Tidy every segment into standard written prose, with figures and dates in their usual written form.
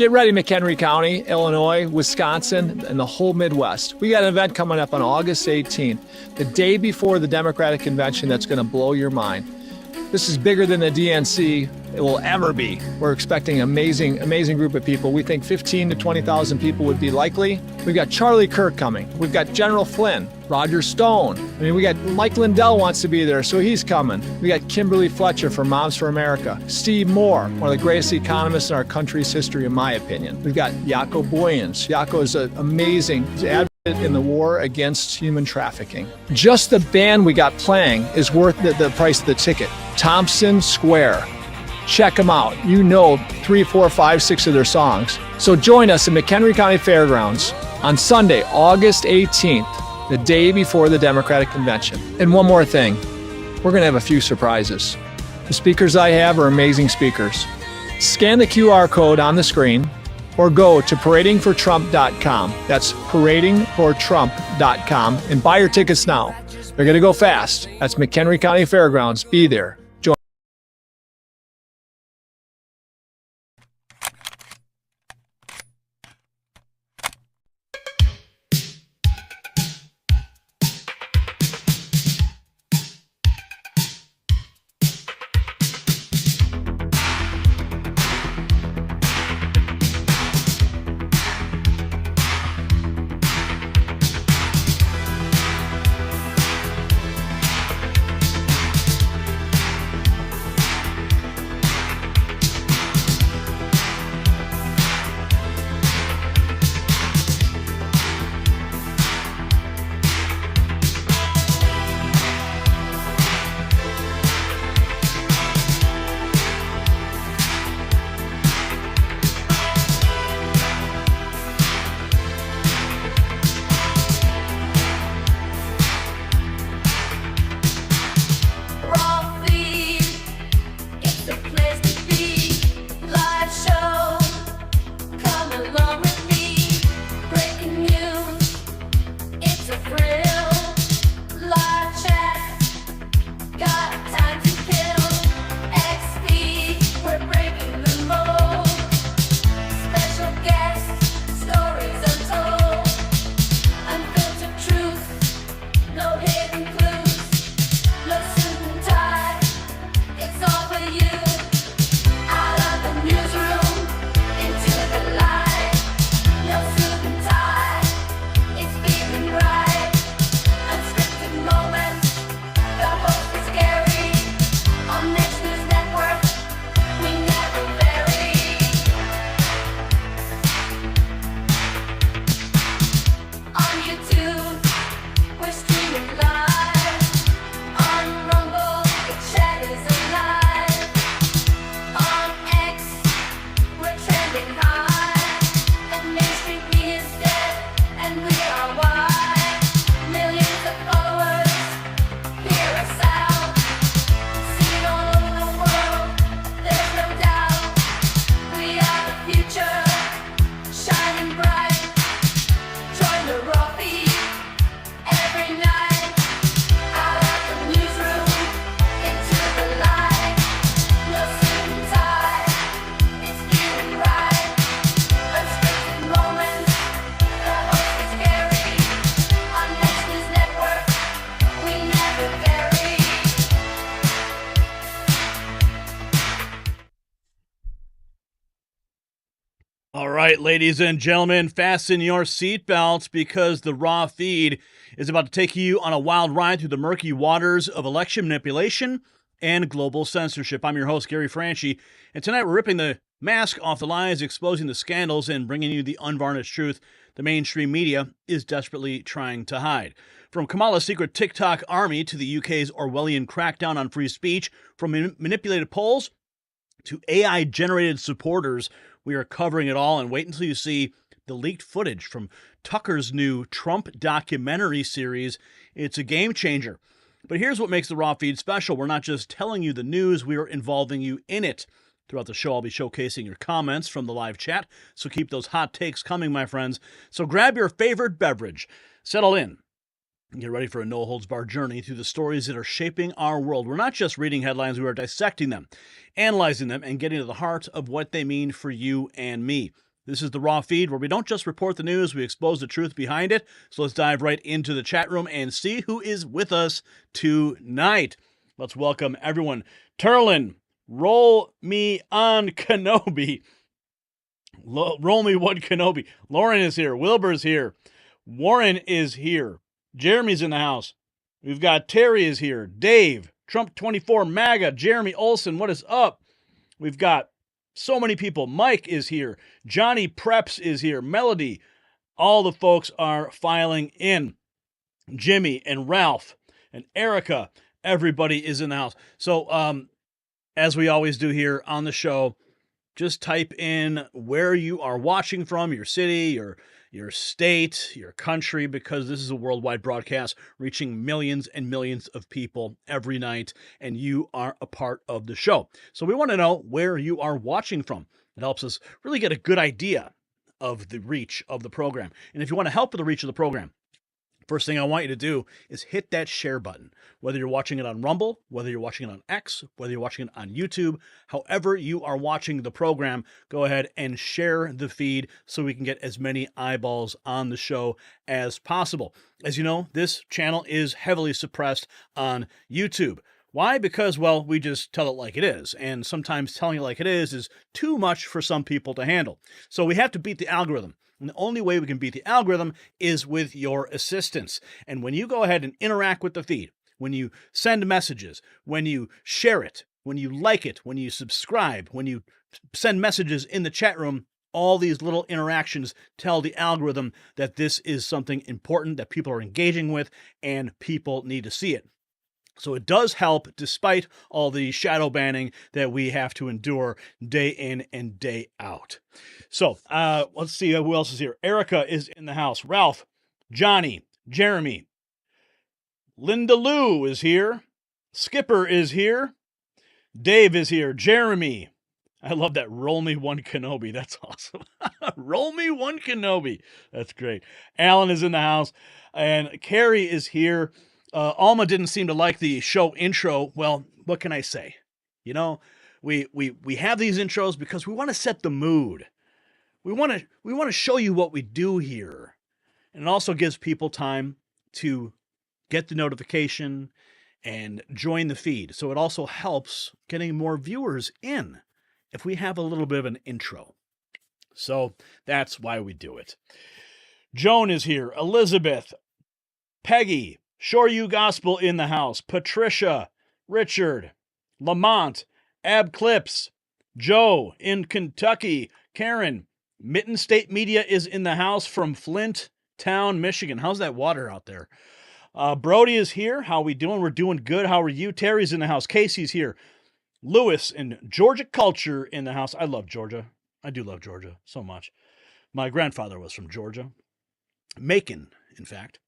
Get ready, McHenry County, Illinois, Wisconsin, and the whole Midwest. We got an event coming up on August 18th, the day before the Democratic Convention that's going to blow your mind. This is bigger than the DNC it will ever be. We're expecting an amazing group of people. We think 15 to 20,000 people would be likely. We've got Charlie Kirk coming. We've got General Flynn, Roger Stone. I mean, we got Mike Lindell wants to be there, so he's coming. We got Kimberly Fletcher from Moms for America. Steve Moore, one of the greatest economists in our country's history, in my opinion. We've got Jaco Boyens. Jaco is an amazing advocate in the war against human trafficking. Just the band we got playing is worth the price of the ticket. Thompson Square. Check them out. You know 3, 4, 5, 6 of their songs. So join us at McHenry County Fairgrounds on Sunday, August 18th, the day before the Democratic Convention. And one more thing, we're going to have a few surprises. The speakers I have are amazing speakers. Scan the QR code on the screen or go to paradingfortrump.com. That's paradingfortrump.com and buy your tickets now. They're going to go fast. That's McHenry County Fairgrounds. Be there. All right, ladies and gentlemen, fasten your seatbelts because the raw feed is about to take you on a wild ride through the murky waters of election manipulation and global censorship. I'm your host, Gary Franchi, and tonight we're ripping the mask off the lies, exposing the scandals, and bringing you the unvarnished truth the mainstream media is desperately trying to hide. From Kamala's secret TikTok army to the UK's Orwellian crackdown on free speech, from manipulated polls to AI-generated supporters, we are covering it all, and wait until you see the leaked footage from Tucker's new Trump documentary series. It's a game changer. But here's what makes the raw feed special. We're not just telling you the news, we are involving you in it. Throughout the show, I'll be showcasing your comments from the live chat, so keep those hot takes coming, my friends. So grab your favorite beverage, settle in, and get ready for a no-holds-barred journey through the stories that are shaping our world. We're not just reading headlines, we are dissecting them, analyzing them, and getting to the heart of what they mean for you and me. This is the Raw Feed, where we don't just report the news, we expose the truth behind it. So let's dive right into the chat room and see who is with us tonight. Let's welcome everyone. Turlin, roll me on Kenobi. Roll me one Kenobi. Lauren is here. Wilbur's here. Warren is here. Jeremy's in the house. We've got Terry is here. Dave, Trump 24 MAGA, Jeremy Olson, what is up? We've got so many people. Mike is here. Johnny Preps is here. Melody. All the folks are filing in. Jimmy and Ralph and Erica. Everybody is in the house. So, as we always do here on the show, just type in where you are watching from, your city, your state, your country, because this is a worldwide broadcast reaching millions and millions of people every night, and you are a part of the show. So we want to know where you are watching from. It helps us really get a good idea of the reach of the program. And if you want to help with the reach of the program, first thing I want you to do is hit that share button. Whether you're watching it on Rumble, whether you're watching it on X, whether you're watching it on YouTube, however you are watching the program, go ahead and share the feed so we can get as many eyeballs on the show as possible. As you know, this channel is heavily suppressed on YouTube. Why? Because, well, we just tell it like it is. And sometimes telling it like it is too much for some people to handle. So we have to beat the algorithm. And the only way we can beat the algorithm is with your assistance. And when you go ahead and interact with the feed, when you send messages, when you share it, when you like it, when you subscribe, when you send messages in the chat room, all these little interactions tell the algorithm that this is something important that people are engaging with and people need to see it. So it does help despite all the shadow banning that we have to endure day in and day out. So let's see who else is here. Erica is in the house. Ralph, Johnny, Jeremy, Linda Lou is here. Skipper is here. Dave is here. Jeremy. I love that. Roll me one Kenobi. That's awesome. Roll me one Kenobi. That's great. Alan is in the house. And Carrie is here. Alma didn't seem to like the show intro. Well, what can I say? You know, we have these intros because we want to set the mood. We want to show you what we do here. And it also gives people time to get the notification and join the feed. So it also helps getting more viewers in if we have a little bit of an intro. So that's why we do it. Joan is here. Elizabeth, Peggy, Shore You Gospel in the house. Patricia, Richard, Lamont, Ab Clips, Joe in Kentucky, Karen, Mitten State Media is in the house from Flint Town, Michigan. How's that water out there? Brody is here. How we doing? We're doing good. How are you? Terry's in the house. Casey's here. Lewis and Georgia Culture in the house. I love Georgia. I do love Georgia so much. My grandfather was from Georgia. Macon, in fact.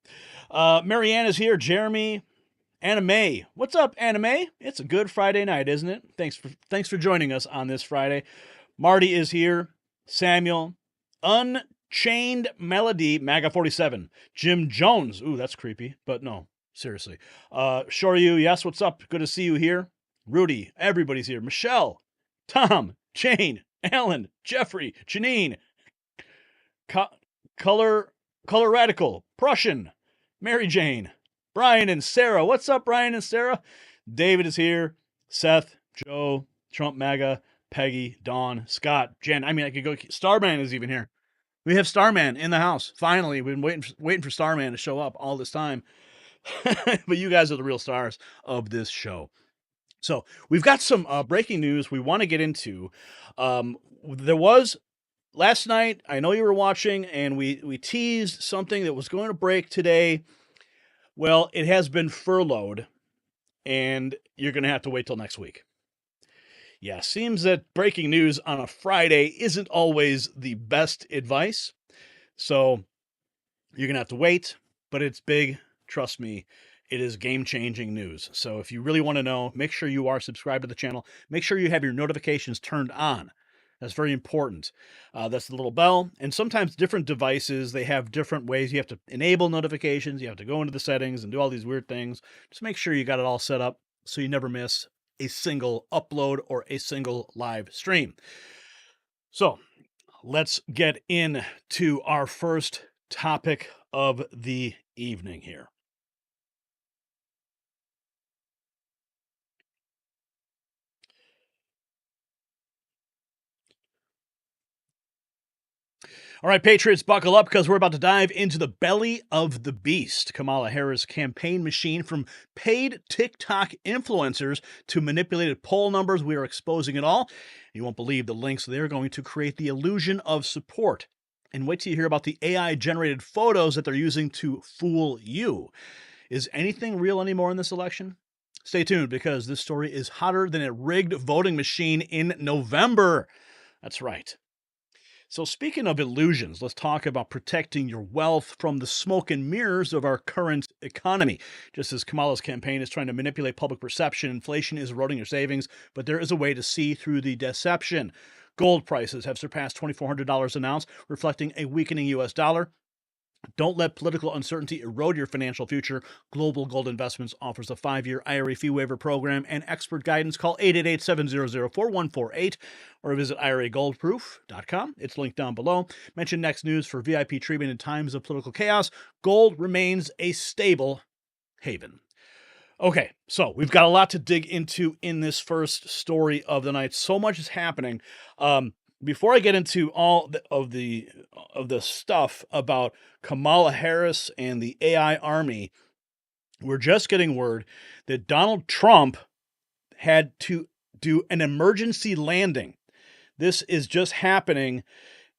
Marianne is here. Jeremy, Anna Mae. What's up, Anna Mae? It's a good Friday night, isn't it? Thanks for joining us on this Friday. Marty is here. Samuel, Unchained Melody, MAGA 47. Jim Jones. Ooh, that's creepy, but no, seriously. Shore You, yes, what's up? Good to see you here. Rudy, everybody's here. Michelle, Tom, Jane, Alan, Jeffrey, Janine, Color Radical, Prussian, Mary Jane, Brian and Sarah. What's up, Brian and Sarah? David is here. Seth, Joe, Trump MAGA, Peggy, Dawn, Scott, Jen. I mean, I could go. Starman is even here. We have Starman in the house. Finally, we've been waiting for Starman to show up all this time. But you guys are the real stars of this show. So we've got some breaking news we want to get into. There was last night, I know you were watching, and we teased something that was going to break today. Well, it has been furloughed, and you're going to have to wait till next week. Yeah, seems that breaking news on a Friday isn't always the best advice. So you're going to have to wait, but it's big. Trust me, it is game-changing news. So if you really want to know, make sure you are subscribed to the channel. Make sure you have your notifications turned on. That's very important. That's the little bell. And sometimes different devices, they have different ways. You have to enable notifications. You have to go into the settings and do all these weird things. Just make sure you got it all set up so you never miss a single upload or a single live stream. So let's get into our first topic of the evening here. All right, Patriots, buckle up because we're about to dive into the belly of the beast. Kamala Harris' campaign machine, from paid TikTok influencers to manipulated poll numbers. We are exposing it all. You won't believe the links they're going to create the illusion of support. And wait till you hear about the AI-generated photos that they're using to fool you. Is anything real anymore in this election? Stay tuned because this story is hotter than a rigged voting machine in November. That's right. So, speaking of illusions, let's talk about protecting your wealth from the smoke and mirrors of our current economy. Just as Kamala's campaign is trying to manipulate public perception, inflation is eroding your savings, but there is a way to see through the deception. Gold prices have surpassed $2,400 an ounce, reflecting a weakening U.S. dollar. Don't let political uncertainty erode your financial future. Global Gold Investments offers a 5-year IRA fee waiver program and expert guidance. Call 888-700-4148 or visit IRAGoldproof.com. It's linked down below. Mention Next News for VIP treatment in times of political chaos. Gold remains a stable haven. Okay, so we've got a lot to dig into in this first story of the night. So much is happening. Before I get into all of the stuff about Kamala Harris and the AI army, we're just getting word that Donald Trump had to do an emergency landing. This is just happening,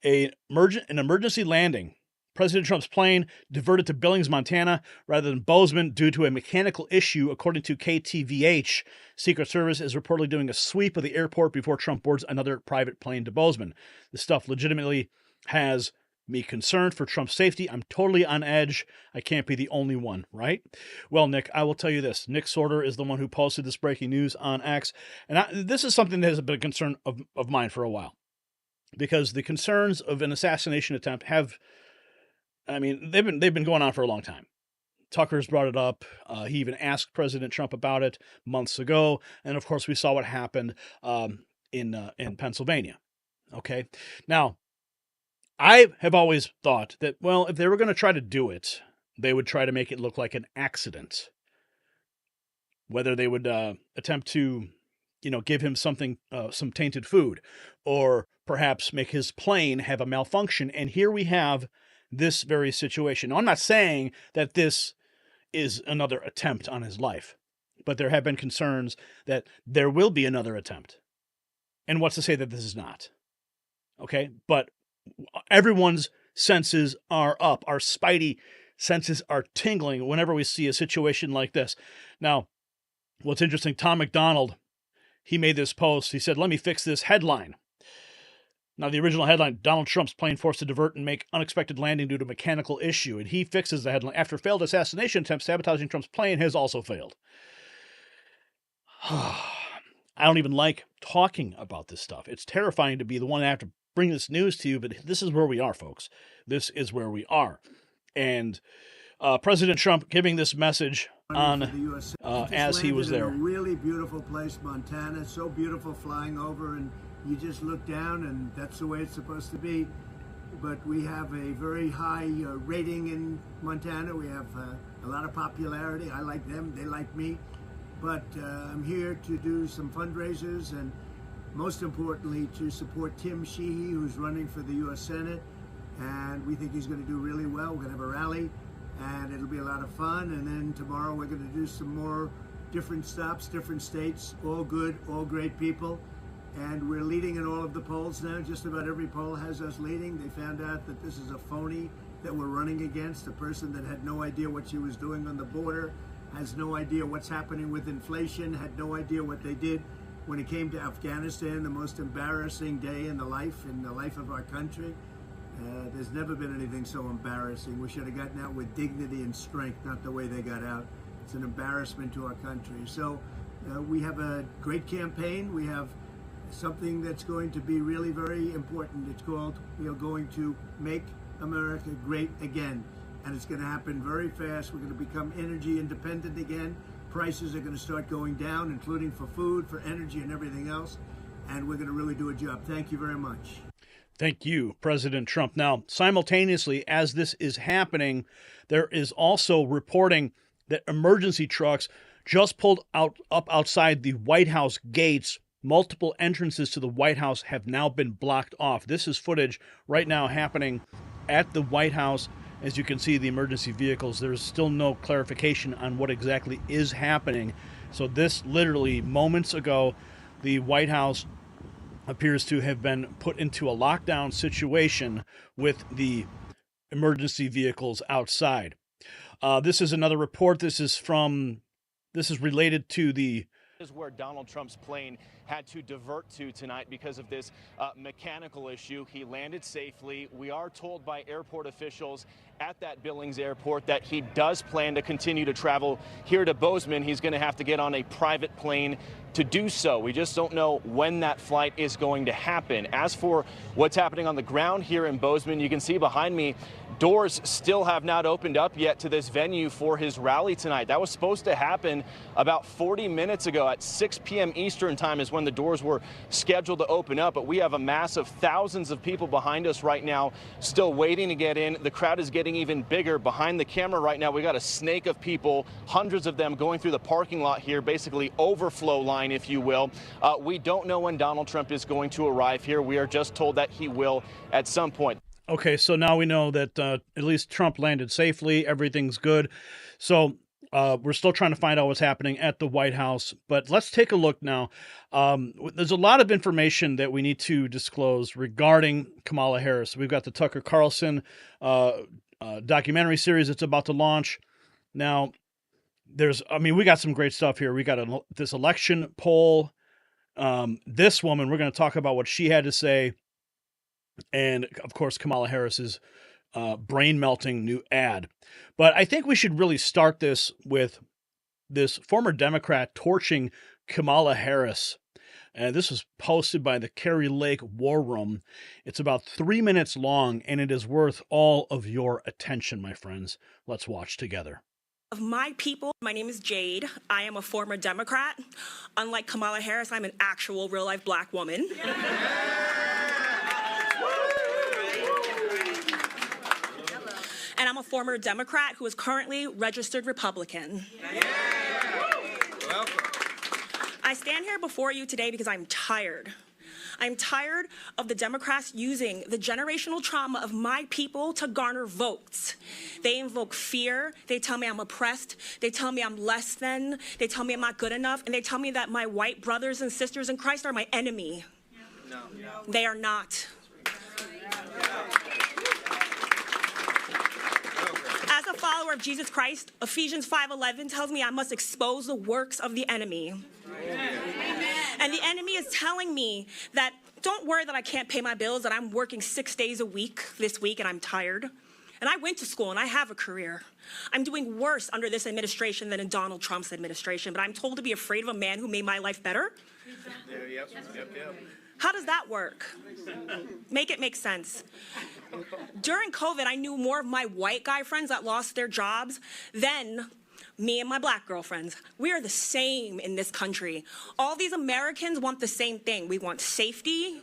an emergency landing. President Trump's plane diverted to Billings, Montana, rather than Bozeman due to a mechanical issue, according to KTVH. Secret Service is reportedly doing a sweep of the airport before Trump boards another private plane to Bozeman. This stuff legitimately has me concerned for Trump's safety. I'm totally on edge. I can't be the only one, right? Well, Nick, I will tell you this. Nick Sorter is the one who posted this breaking news on X. And this is something that has been a concern of mine for a while. Because the concerns of an assassination attempt they've been going on for a long time. Tucker's brought it up. He even asked President Trump about it months ago. And of course, we saw what happened in Pennsylvania. Okay. Now, I have always thought that, well, if they were going to try to do it, they would try to make it look like an accident. Whether they would attempt to, give him something, some tainted food, or perhaps make his plane have a malfunction. And here we have this very situation. Now, I'm not saying that this is another attempt on his life, but there have been concerns that there will be another attempt. And what's to say that this is not? Okay, but everyone's senses are up. Our spidey senses are tingling whenever we see a situation like this. Now, what's interesting, Tom McDonald, he made this post. He said, "Let me fix this headline." Now, the original headline, Donald Trump's plane forced to divert and make unexpected landing due to mechanical issue. And he fixes the headline. After failed assassination attempt, sabotaging Trump's plane has also failed. I don't even like talking about this stuff. It's terrifying to be the one that have to bring this news to you, but this is where we are, folks. This is where we are. And President Trump giving this message on as he was there. In a really beautiful place, Montana. So beautiful flying over, and you just look down, and that's the way it's supposed to be. But we have a very high rating in Montana. We have a lot of popularity. I like them. They like me. But I'm here to do some fundraisers, and most importantly, to support Tim Sheehy, who's running for the U.S. Senate. And we think he's going to do really well. We're going to have a rally, and it'll be a lot of fun. And then tomorrow we're going to do some more different stops, different states, all good, all great people. And we're leading in all of the polls now. Just about every poll has us leading. They found out that this is a phony that we're running against, a person that had no idea what she was doing on the border, has no idea what's happening with inflation, had no idea what they did when it came to Afghanistan, the most embarrassing day in the life of our country. There's never been anything so embarrassing. We should have gotten out with dignity and strength, not the way they got out. It's an embarrassment to our country. So we have a great campaign. We have something that's going to be really very important. It's called, we are going to make America great again. And it's going to happen very fast. We're going to become energy independent again. Prices are going to start going down, including for food, for energy, and everything else. And we're going to really do a job. Thank you very much. Thank you, President Trump. Now, simultaneously, as this is happening, there is also reporting that emergency trucks just pulled up outside the White House gates. Multiple entrances to the White House have now been blocked off. This is footage right now happening at the White House. As you can see, the emergency vehicles, there's still no clarification on what exactly is happening. So this literally moments ago, the White House appears to have been put into a lockdown situation with the emergency vehicles outside. This is another report. This is related to the Is where Donald Trump's plane had to divert to tonight because of this mechanical issue. He landed safely. We are told by airport officials at that Billings airport that he does plan to continue to travel here to Bozeman. He's going to have to get on a private plane to do so. We just don't know when that flight is going to happen. As for what's happening on the ground here in Bozeman, you can see behind me, doors still have not opened up yet to this venue for his rally tonight. That was supposed to happen about 40 minutes ago at 6 p.m. Eastern time is when the doors were scheduled to open up. But we have a mass of thousands of people behind us right now still waiting to get in. The crowd is getting even bigger. Behind the camera right now, we got a snake of people, hundreds of them going through the parking lot here, basically overflow line, if you will. We don't know when Donald Trump is going to arrive here. We are just told that he will at some point. Okay, so now we know that at least Trump landed safely. Everything's good. So we're still trying to find out what's happening at the White House. But let's take a look now. There's a lot of information that we need to disclose regarding Kamala Harris. We've got the Tucker Carlson documentary series that's about to launch. Now, we got some great stuff here. We got this election poll. This woman, we're going to talk about what she had to say. And, of course, Kamala Harris's brain-melting new ad. But I think we should really start this with this former Democrat torching Kamala Harris. And this was posted by the Kerry Lake War Room. It's about 3 minutes long, and it is worth all of your attention, my friends. Let's watch together. Of my people, my name is Jade. I am a former Democrat. Unlike Kamala Harris, I'm an actual real-life black woman. And I'm a former Democrat who is currently registered Republican. I stand here before you today because I'm tired. I'm tired of the Democrats using the generational trauma of my people to garner votes. They invoke fear. They tell me I'm oppressed. They tell me I'm less than. They tell me I'm not good enough. And they tell me that my white brothers and sisters in Christ are my enemy. No. They are not. As a follower of Jesus Christ, Ephesians 5:11 tells me I must expose the works of the enemy. Amen. And the enemy is telling me that don't worry that I can't pay my bills, that I'm working 6 days a week this week and I'm tired. And I went to school and I have a career. I'm doing worse under this administration than in Donald Trump's administration, but I'm told to be afraid of a man who made my life better. Yep. How does that work? Make it make sense. During COVID, I knew more of my white guy friends that lost their jobs than me and my black girlfriends. We are the same in this country. All these Americans want the same thing. We want safety.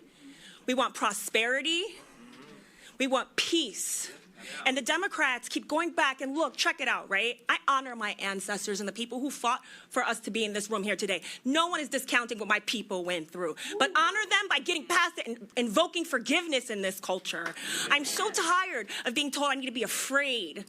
We want prosperity. We want peace. And the Democrats keep going back and look, check it out, right? I honor my ancestors and the people who fought for us to be in this room here today. No one is discounting what my people went through, but honor them by getting past it and invoking forgiveness in this culture. I'm so tired of being told I need to be afraid.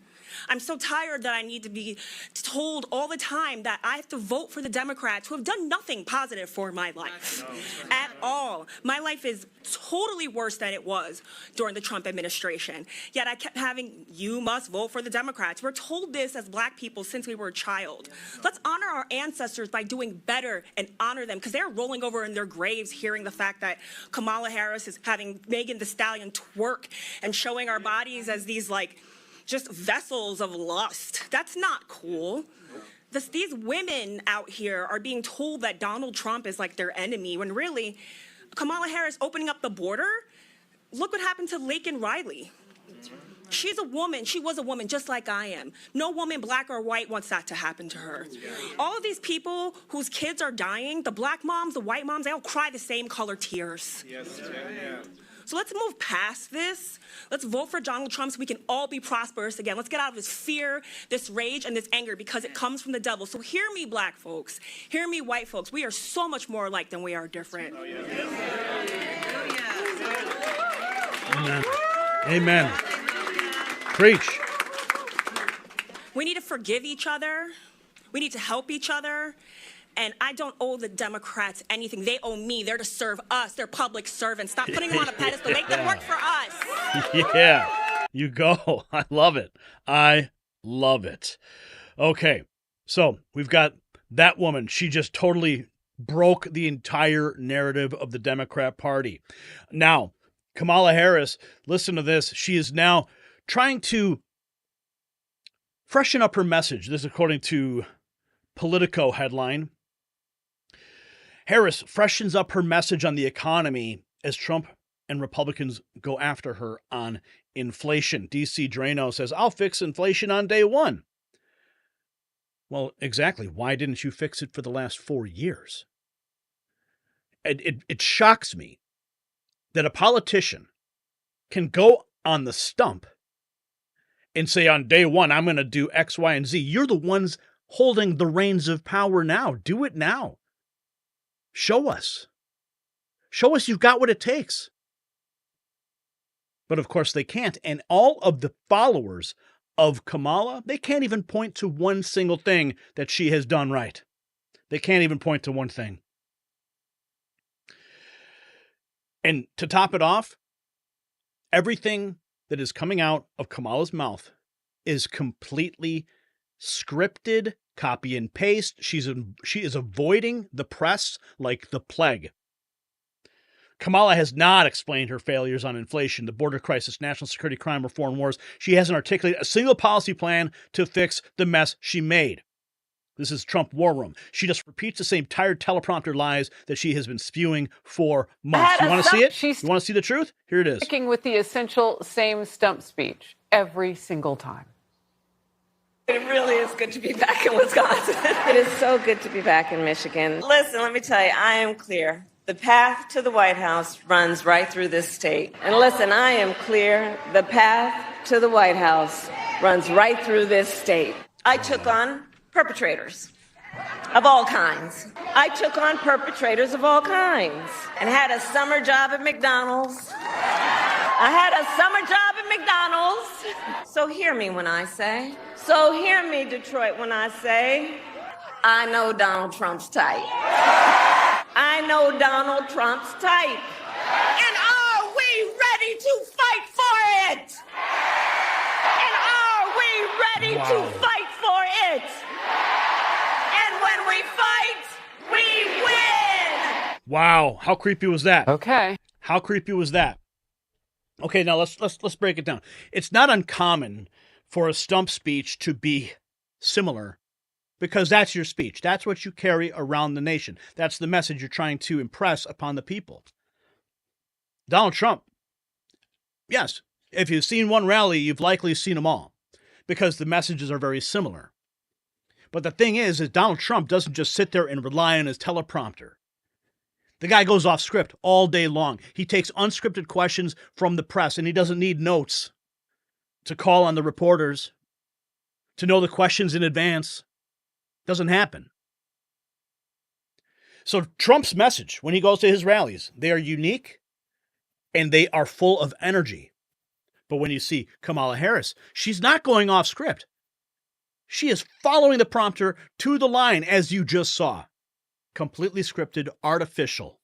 I'm so tired that I need to be told all the time that I have to vote for the Democrats who have done nothing positive for my life at all. My life is totally worse than it was during the Trump administration. Yet I kept having, you must vote for the Democrats. We're told this as black people since we were a child. Let's honor our ancestors by doing better and honor them, because they're rolling over in their graves hearing the fact that Kamala Harris is having Megan Thee Stallion twerk and showing our bodies as these just vessels of lust. That's not cool. These women out here are being told that Donald Trump is like their enemy, when really, Kamala Harris opening up the border, look what happened to Laken Riley. She's a woman. She was a woman just like I am. No woman, black or white, wants that to happen to her. All of these people whose kids are dying, the black moms, the white moms, they all cry the same color tears. Yes, yeah. So let's move past this. Let's vote for Donald Trump so we can all be prosperous again. Let's get out of this fear, this rage, and this anger because it comes from the devil. So hear me, black folks. Hear me, white folks. We are so much more alike than we are different. Oh, yeah. Amen. Amen. Preach. We need to forgive each other. We need to help each other. And I don't owe the Democrats anything. They owe me. They're to serve us. They're public servants. Stop putting them on a pedestal. Make them work for us. Yeah, you go. I love it. I love it. Okay, so we've got that woman. She just totally broke the entire narrative of the Democrat Party. Now, Kamala Harris, listen to this. She is now trying to freshen up her message. This is according to Politico headline. Harris freshens up her message on the economy as Trump and Republicans go after her on inflation. DC Drano says, I'll fix inflation on day one. Well, exactly. Why didn't you fix it for the last 4 years? It shocks me that a politician can go on the stump and say on day one, I'm going to do X, Y, and Z. You're the ones holding the reins of power now. Do it now. Show us. Show us you've got what it takes. But of course they can't. And all of the followers of Kamala, they can't even point to one single thing that she has done right. They can't even point to one thing. And to top it off, everything that is coming out of Kamala's mouth is completely scripted, copy and paste. She is avoiding the press like the plague. Kamala has not explained her failures on inflation, the border crisis, national security, crime, or foreign wars. She hasn't articulated a single policy plan to fix the mess she made. This is Trump war room. She just repeats the same tired teleprompter lies that she has been spewing for months. You want to see it? You want to see the truth? Here it is. Sticking with the essential same stump speech every single time. It really is good to be back in Wisconsin. It is so good to be back in Michigan. Listen, let me tell you, I am clear. The path to the White House runs right through this state. And listen, I am clear. The path to the White House runs right through this state. I took on perpetrators of all kinds. I took on perpetrators of all kinds and had a summer job at McDonald's. I had a summer job at McDonald's. So hear me when I say, so hear me, Detroit, when I say, I know Donald Trump's type. I know Donald Trump's type. And are we ready to fight for it? And are we ready to fight for it? And when we fight, we win. Wow, how creepy was that? Okay. How creepy was that? Okay, now let's break it down. It's not uncommon for a stump speech to be similar because that's your speech. That's what you carry around the nation. That's the message you're trying to impress upon the people. Donald Trump, yes, if you've seen one rally, you've likely seen them all because the messages are very similar. But the thing is Donald Trump doesn't just sit there and rely on his teleprompter. The guy goes off script all day long. He takes unscripted questions from the press, and he doesn't need notes to call on the reporters, to know the questions in advance. Doesn't happen. So Trump's message, when he goes to his rallies, they are unique, and they are full of energy. But when you see Kamala Harris, she's not going off script. She is following the prompter to the line, as you just saw. Completely scripted, artificial.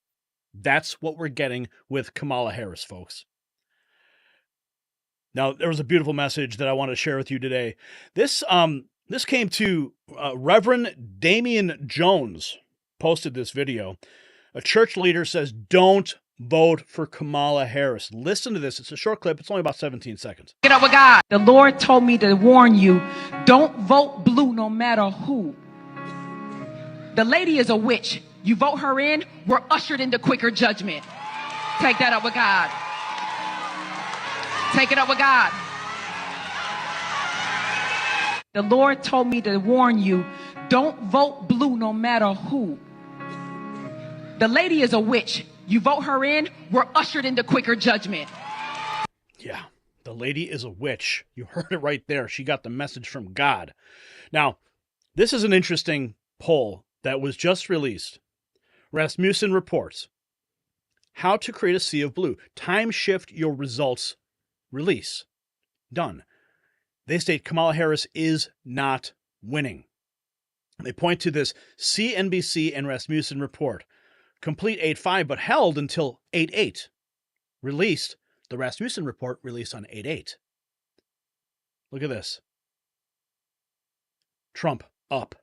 That's what we're getting with Kamala Harris, folks. Now, there was a beautiful message that I want to share with you today. This came to Reverend Damian Jones, posted this video. A church leader says, don't vote for Kamala Harris. Listen to this. It's a short clip. It's only about 17 seconds. Get up with God. The Lord told me to warn you, don't vote blue no matter who. The lady is a witch. You vote her in, we're ushered into quicker judgment. Take that up with God. Take it up with God. The Lord told me to warn you, don't vote blue no matter who. The lady is a witch. You vote her in, we're ushered into quicker judgment. Yeah, the lady is a witch. You heard it right there. She got the message from God. Now, this is an interesting poll that was just released. Rasmussen reports how to create a sea of blue. Time shift your results. Release. Done. They state Kamala Harris is not winning. They point to this CNBC and Rasmussen report. Complete 8-5, but held until 8-8. Released. The Rasmussen report released on 8-8. Look at this. Trump up.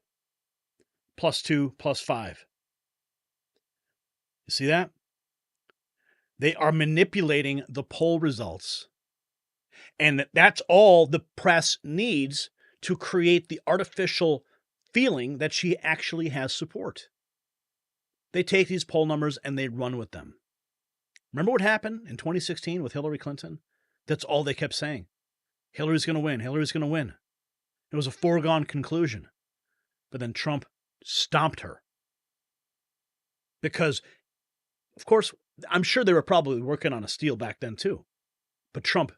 +2, +5. You see that? They are manipulating the poll results. And that's all the press needs to create the artificial feeling that she actually has support. They take these poll numbers and they run with them. Remember what happened in 2016 with Hillary Clinton? That's all they kept saying. Hillary's going to win. Hillary's going to win. It was a foregone conclusion. But then Trump stomped her. Because, of course, I'm sure they were probably working on a steal back then too. But Trump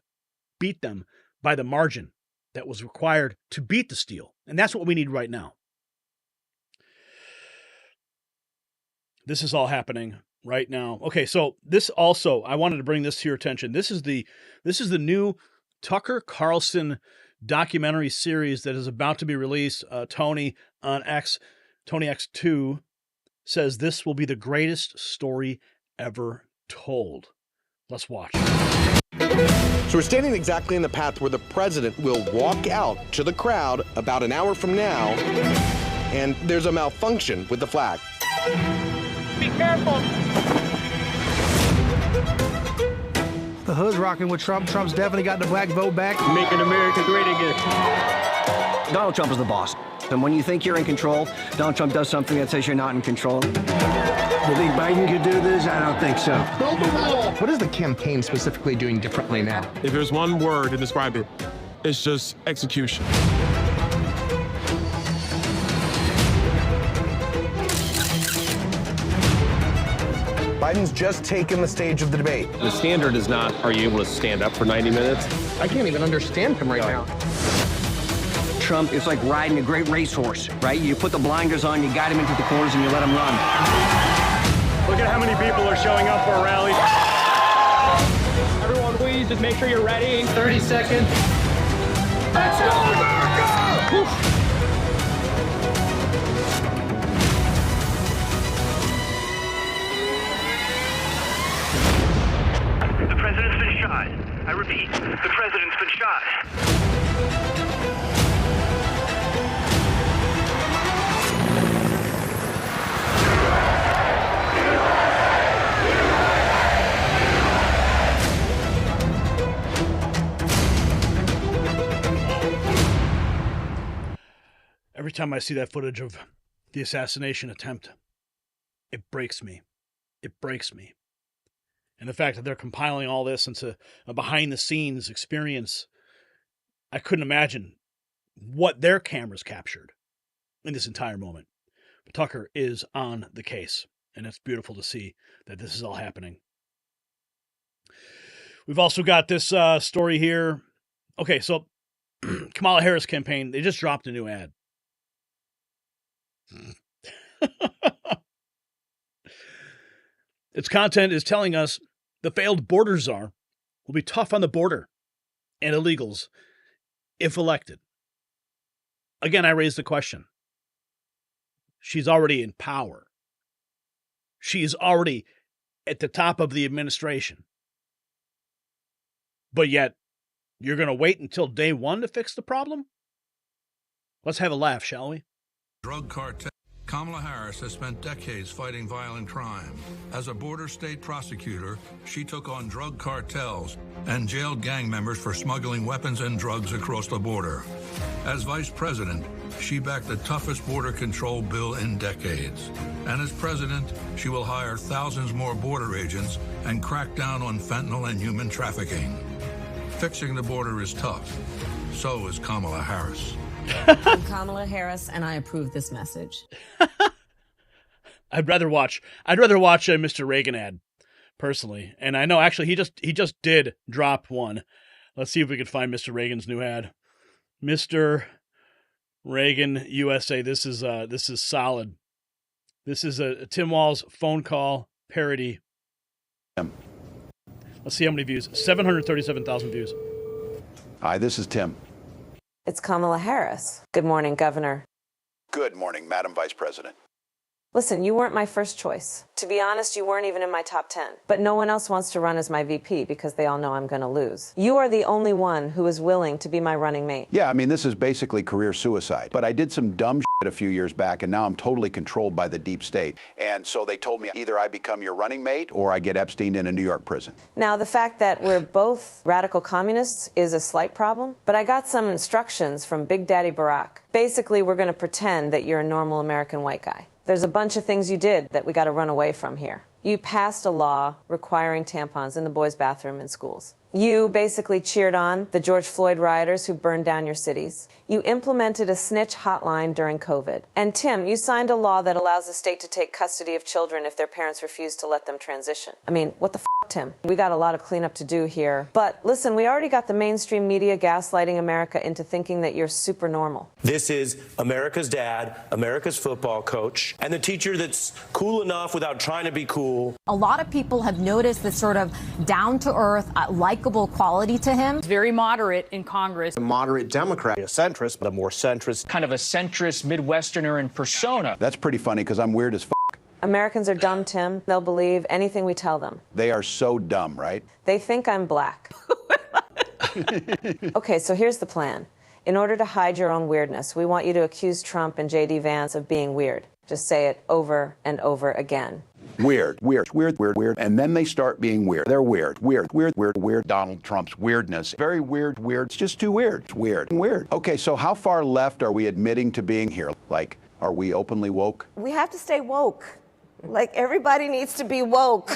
beat them by the margin that was required to beat the steal. And that's what we need right now. This is all happening right now. Okay, so this also, I wanted to bring this to your attention. This is the new Tucker Carlson documentary series that is about to be released. Tony on X, Tony X2 says this will be the greatest story ever told. Let's watch. So we're standing exactly in the path where the president will walk out to the crowd about an hour from now, and there's a malfunction with the flag. Be careful. The hood's rocking with Trump. Trump's definitely got the black vote back. Making America great again. Donald Trump is the boss. And when you think you're in control, Donald Trump does something that says you're not in control. You think Biden could do this? I don't think so. What is the campaign specifically doing differently now? If there's one word to describe it, it's just execution. Biden's just taken the stage of the debate. The standard is not, are you able to stand up for 90 minutes? I can't even understand him right now. Trump is like riding a great racehorse, right? You put the blinders on, you guide him into the corners, and you let him run. Look at how many people are showing up for a rally. Everyone, please just make sure you're ready. 30 seconds. Let's go, America! The president's been shot. I repeat, the president's been shot. Every time I see that footage of the assassination attempt, it breaks me. It breaks me. And the fact that they're compiling all this into a behind-the-scenes experience, I couldn't imagine what their cameras captured in this entire moment. But Tucker is on the case, and it's beautiful to see that this is all happening. We've also got this story here. Okay, so Kamala Harris campaign, they just dropped a new ad. Its content is telling us the failed border czar will be tough on the border and illegals if elected. Again, I raise the question. She's already in power. She is already at the top of the administration. But yet, you're going to wait until day one to fix the problem? Let's have a laugh, shall we? Drug cartel. Kamala Harris has spent decades fighting violent crime. As a border state prosecutor, she took on drug cartels and jailed gang members for smuggling weapons and drugs across the border. As vice president, she backed the toughest border control bill in decades. And as president, she will hire thousands more border agents and crack down on fentanyl and human trafficking. Fixing the border is tough. So is Kamala Harris. I'm Kamala Harris, and I approve this message. I'd rather watch a Mr. Reagan ad personally. And I know actually he just did drop one. Let's see if we can find Mr. Reagan's new ad. Mr. Reagan USA. This is solid. This is a Tim Walz phone call parody. Let's see how many views. 737,000 views. Hi, this is Tim. It's Kamala Harris. Good morning, Governor. Good morning, Madam Vice President. Listen, you weren't my first choice. To be honest, you weren't even in my top 10. But no one else wants to run as my VP because they all know I'm going to lose. You are the only one who is willing to be my running mate. Yeah, I mean, this is basically career suicide. But I did some dumb shit a few years back, and now I'm totally controlled by the deep state. And so they told me either I become your running mate or I get Epstein in a New York prison. Now, the fact that we're both radical communists is a slight problem, but I got some instructions from Big Daddy Barack. Basically, we're going to pretend that you're a normal American white guy. There's a bunch of things you did that we got to run away from here. You passed a law requiring tampons in the boys' bathroom in schools. You basically cheered on the George Floyd rioters who burned down your cities. You implemented a snitch hotline during COVID. And Tim, you signed a law that allows the state to take custody of children if their parents refuse to let them transition. I mean, what the f***, Tim? We got a lot of cleanup to do here. But listen, we already got the mainstream media gaslighting America into thinking that you're super normal. This is America's dad, America's football coach, and the teacher that's cool enough without trying to be cool. A lot of people have noticed this sort of down-to-earth, likable quality to him. He's very moderate in Congress. A moderate Democrat, a centrist, but a more centrist. Kind of a centrist Midwesterner in persona. That's pretty funny because I'm weird as f***. Americans are dumb, Tim. They'll believe anything we tell them. They are so dumb, right? They think I'm black. Okay, so here's the plan. In order to hide your own weirdness, we want you to accuse Trump and J.D. Vance of being weird. Just say it over and over again. Weird, weird, weird, weird, weird. And then they start being weird. They're weird, weird, weird, weird, weird. Donald Trump's weirdness. Very weird, weird. It's just too weird. It's weird, weird. Okay, so how far left are we admitting to being here? Like, are we openly woke? We have to stay woke. Like, everybody needs to be woke.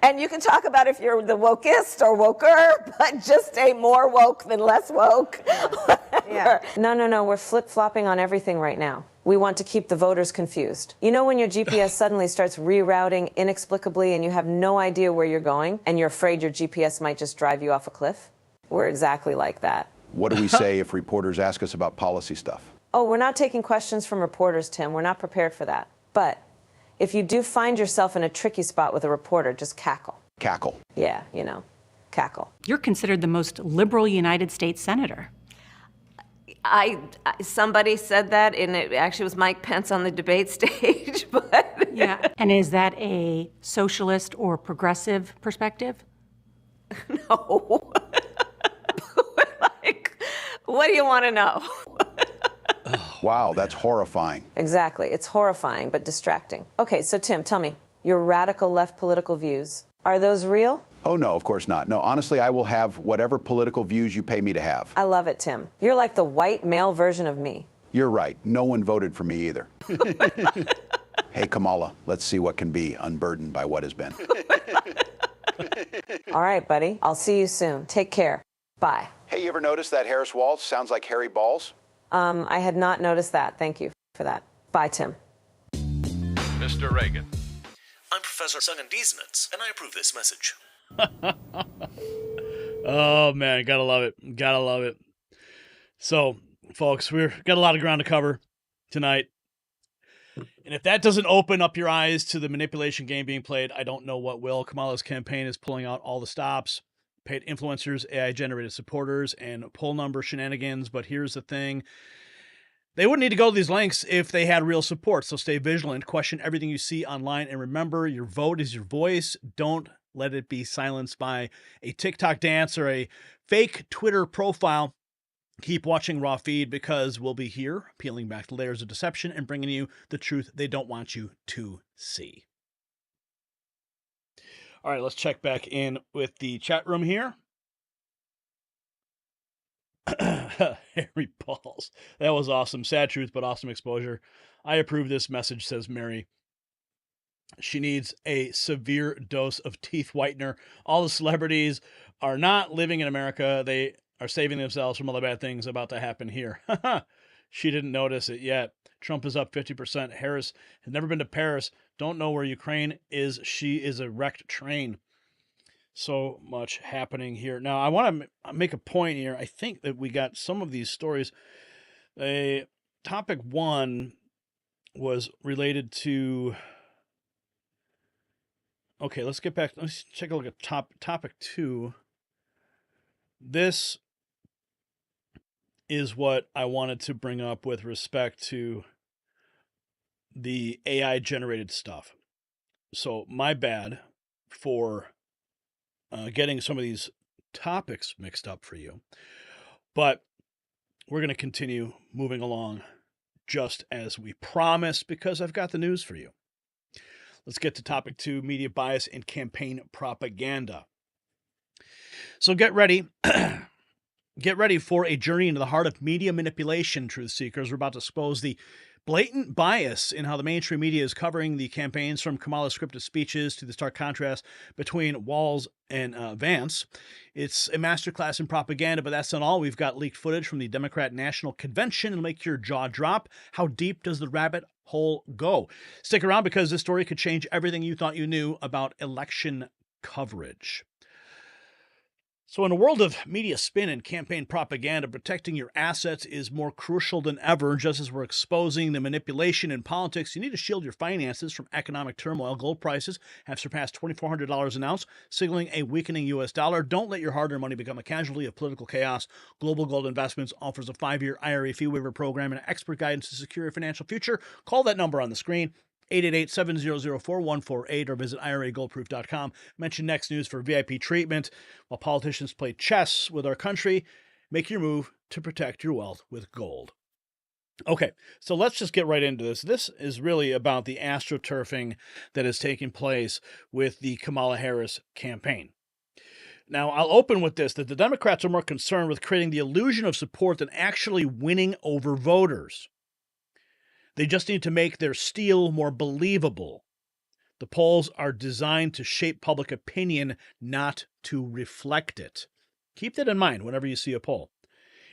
And you can talk about if you're the wokest or woker, but just stay more woke than less woke. Yeah. No, we're flip-flopping on everything right now. We want to keep the voters confused. You know when your GPS suddenly starts rerouting inexplicably and you have no idea where you're going and you're afraid your GPS might just drive you off a cliff? We're exactly like that. What do we say if reporters ask us about policy stuff? Oh, we're not taking questions from reporters, Tim. We're not prepared for that. But if you do find yourself in a tricky spot with a reporter, just cackle. Cackle. Yeah, cackle. You're considered the most liberal United States senator. Somebody said that, and it actually was Mike Pence on the debate stage, but... Yeah. And is that a socialist or progressive perspective? No. What do you want to know? Wow, that's horrifying. Exactly. It's horrifying, but distracting. Okay, so Tim, tell me, your radical left political views, are those real? Oh, no, of course not. No, honestly, I will have whatever political views you pay me to have. I love it, Tim. You're like the white male version of me. You're right. No one voted for me either. Hey, Kamala, let's see what can be unburdened by what has been. All right, buddy. I'll see you soon. Take care. Bye. Hey, you ever notice that Harris Waltz sounds like Harry Balls? I had not noticed that. Thank you for that. Bye, Tim. Mr. Reagan. I'm Professor Sungandeesnitz, and I approve this message. Oh, man. Gotta love it. Gotta love it. So, folks, we've got a lot of ground to cover tonight. And if that doesn't open up your eyes to the manipulation game being played, I don't know what will. Kamala's campaign is pulling out all the stops. Paid influencers, AI-generated supporters, and poll number shenanigans. But here's the thing. They wouldn't need to go to these links if they had real support. So stay vigilant. Question everything you see online. And remember, your vote is your voice. Don't let it be silenced by a TikTok dance or a fake Twitter profile. Keep watching Raw Feed because we'll be here peeling back the layers of deception and bringing you the truth they don't want you to see. All right, let's check back in with the chat room here. Harry Balls. That was awesome. Sad truth, but awesome exposure. I approve this message, says Mary. She needs a severe dose of teeth whitener. All the celebrities are not living in America. They are saving themselves from all the bad things about to happen here. She didn't notice it yet. Trump is up 50%. Harris has never been to Paris. Don't know where Ukraine is. She is a wrecked train. So much happening here. Now, I want to make a point here. I think that we got some of these stories. Topic one was related to... Okay, let's get back. Let's take a look at topic two. This is what I wanted to bring up with respect to the AI generated stuff. So my bad for getting some of these topics mixed up for you. But we're going to continue moving along just as we promised, because I've got the news for you. Let's get to topic two, media bias and campaign propaganda. So get ready. Get ready for a journey into the heart of media manipulation, truth seekers. We're about to expose the blatant bias in how the mainstream media is covering the campaigns, from Kamala's scripted speeches to the stark contrast between Walz and Vance. It's a masterclass in propaganda, but that's not all. We've got leaked footage from the Democrat National Convention. It'll make your jaw drop. How deep does the rabbit hole go? Stick around, because this story could change everything you thought you knew about election coverage. So in a world of media spin and campaign propaganda, protecting your assets is more crucial than ever. Just as we're exposing the manipulation in politics, you need to shield your finances from economic turmoil. Gold prices have surpassed $2,400 an ounce, signaling a weakening U.S. dollar. Don't let your hard-earned money become a casualty of political chaos. Global Gold Investments offers a 5-year IRA fee waiver program and expert guidance to secure your financial future. Call that number on the screen, 888-700-4148, or visit IRAGoldproof.com. Mention Next News for VIP treatment. While politicians play chess with our country, make your move to protect your wealth with gold. Okay, so let's just get right into this. This is really about the astroturfing that is taking place with the Kamala Harris campaign. Now, I'll open with this, that the Democrats are more concerned with creating the illusion of support than actually winning over voters. They just need to make their steal more believable. The polls are designed to shape public opinion, not to reflect it. Keep that in mind whenever you see a poll.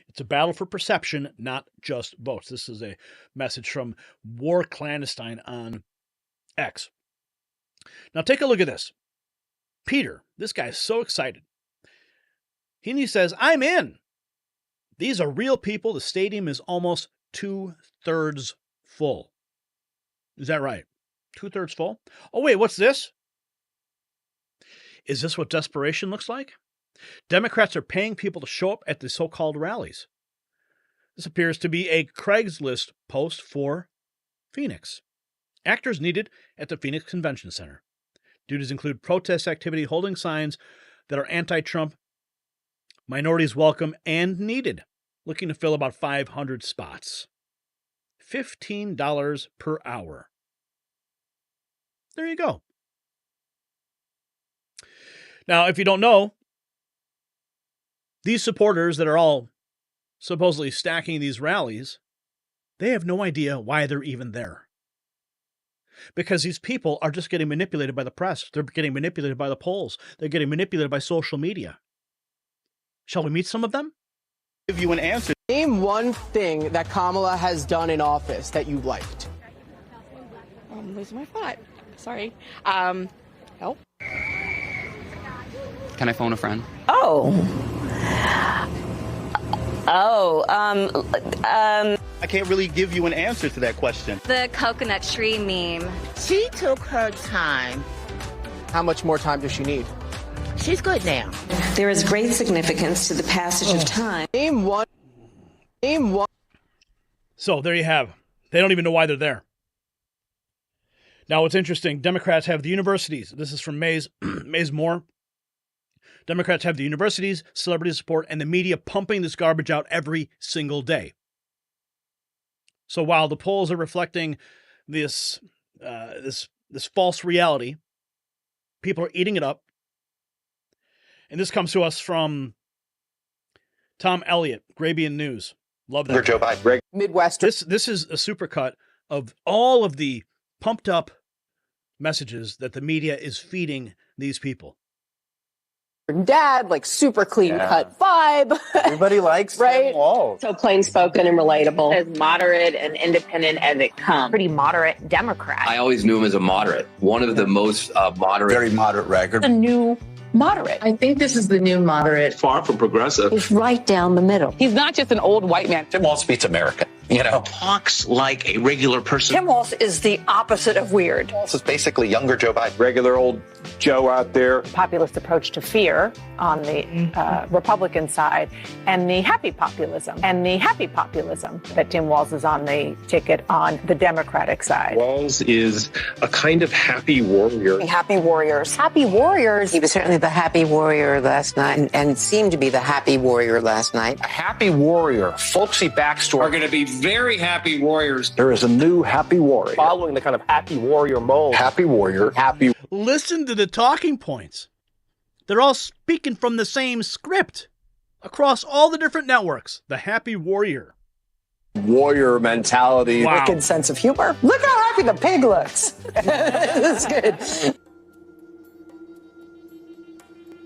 It's a battle for perception, not just votes. This is a message from War Clandestine on X. Now take a look at this. Peter, this guy is so excited. He says, I'm in. These are real people. The stadium is almost 2/3 full. Is that right? 2/3 full? Oh, wait, what's this? Is this what desperation looks like? Democrats are paying people to show up at the so-called rallies. This appears to be a Craigslist post for Phoenix. Actors needed at the Phoenix Convention Center. Duties include protest activity, holding signs that are anti-Trump, minorities welcome and needed, looking to fill about 500 spots. $15 per hour. There you go. Now, if you don't know, these supporters that are all supposedly stacking these rallies, they have no idea why they're even there. Because these people are just getting manipulated by the press. They're getting manipulated by the polls. They're getting manipulated by social media. Shall we meet some of them? Give you an answer. Name one thing that Kamala has done in office that you liked. I'm losing my thought. Sorry. Help. Can I phone a friend? I can't really give you an answer to that question. The coconut tree meme. She took her time. How much more time does she need? She's good now. There is great significance to the passage of time. Name one. So there you have. They don't even know why they're there. Now, what's interesting, Democrats have the universities. This is from Mays Moore. Democrats have the universities, celebrity support, and the media pumping this garbage out every single day. So while the polls are reflecting this false reality, people are eating it up. And this comes to us from Tom Elliott, Grabian News. Love that. Joe Biden. Midwest. This is a supercut of all of the pumped up messages that the media is feeding these people. dad, like super clean cut vibe. Everybody likes Tim Walz. So plain spoken and relatable, as moderate and independent as it comes. Pretty moderate Democrat. I always knew him as a moderate. One of the most moderate. Very moderate record. The new moderate. I think this is the new moderate. Far from progressive. He's right down the middle. He's not just an old white man. Tim Walz beats America. You know, Talks like a regular person. Tim Walz is the opposite of weird. Walz is basically younger Joe Biden. Regular old Joe out there. Populist approach to fear on the Republican side, and the happy populism. That Tim Walz is on the ticket on the Democratic side. Walz is a kind of happy warrior. Happy warriors. Happy warriors. He was certainly the happy warrior last night and seemed to be the happy warrior last night. A happy warrior, folksy backstory. Are going to be very happy warriors. There is a new happy warrior. Following the kind of happy warrior mold. Happy warrior, happy. Listen to the talking points. They're all speaking from the same script across all the different networks. The happy warrior. Warrior mentality. Wow. Wicked sense of humor. Look how happy the pig looks. That's good.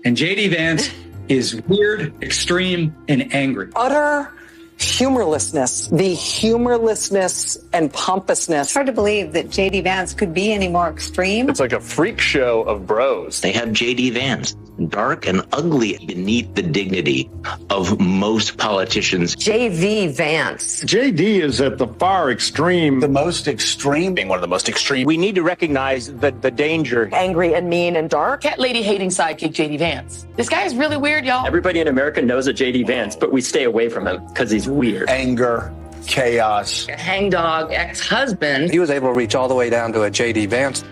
And J.D. Vance is weird, extreme, and angry. Utter humorlessness. The humorlessness and pompousness. It's hard to believe that J.D. Vance could be any more extreme. It's like a freak show of bros. They have J.D. Vance, dark and ugly beneath the dignity of most politicians. J.V. Vance. JD is at the far extreme. The most extreme. Being one of the most extreme. We need to recognize the danger. Angry and mean and dark. Cat lady hating sidekick J.D. Vance. This guy is really weird, y'all. Everybody in America knows a J.D. Vance, but we stay away from him because he's weird. Anger, chaos. Hangdog ex-husband. He was able to reach all the way down to a J.D. Vance.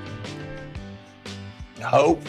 Hope,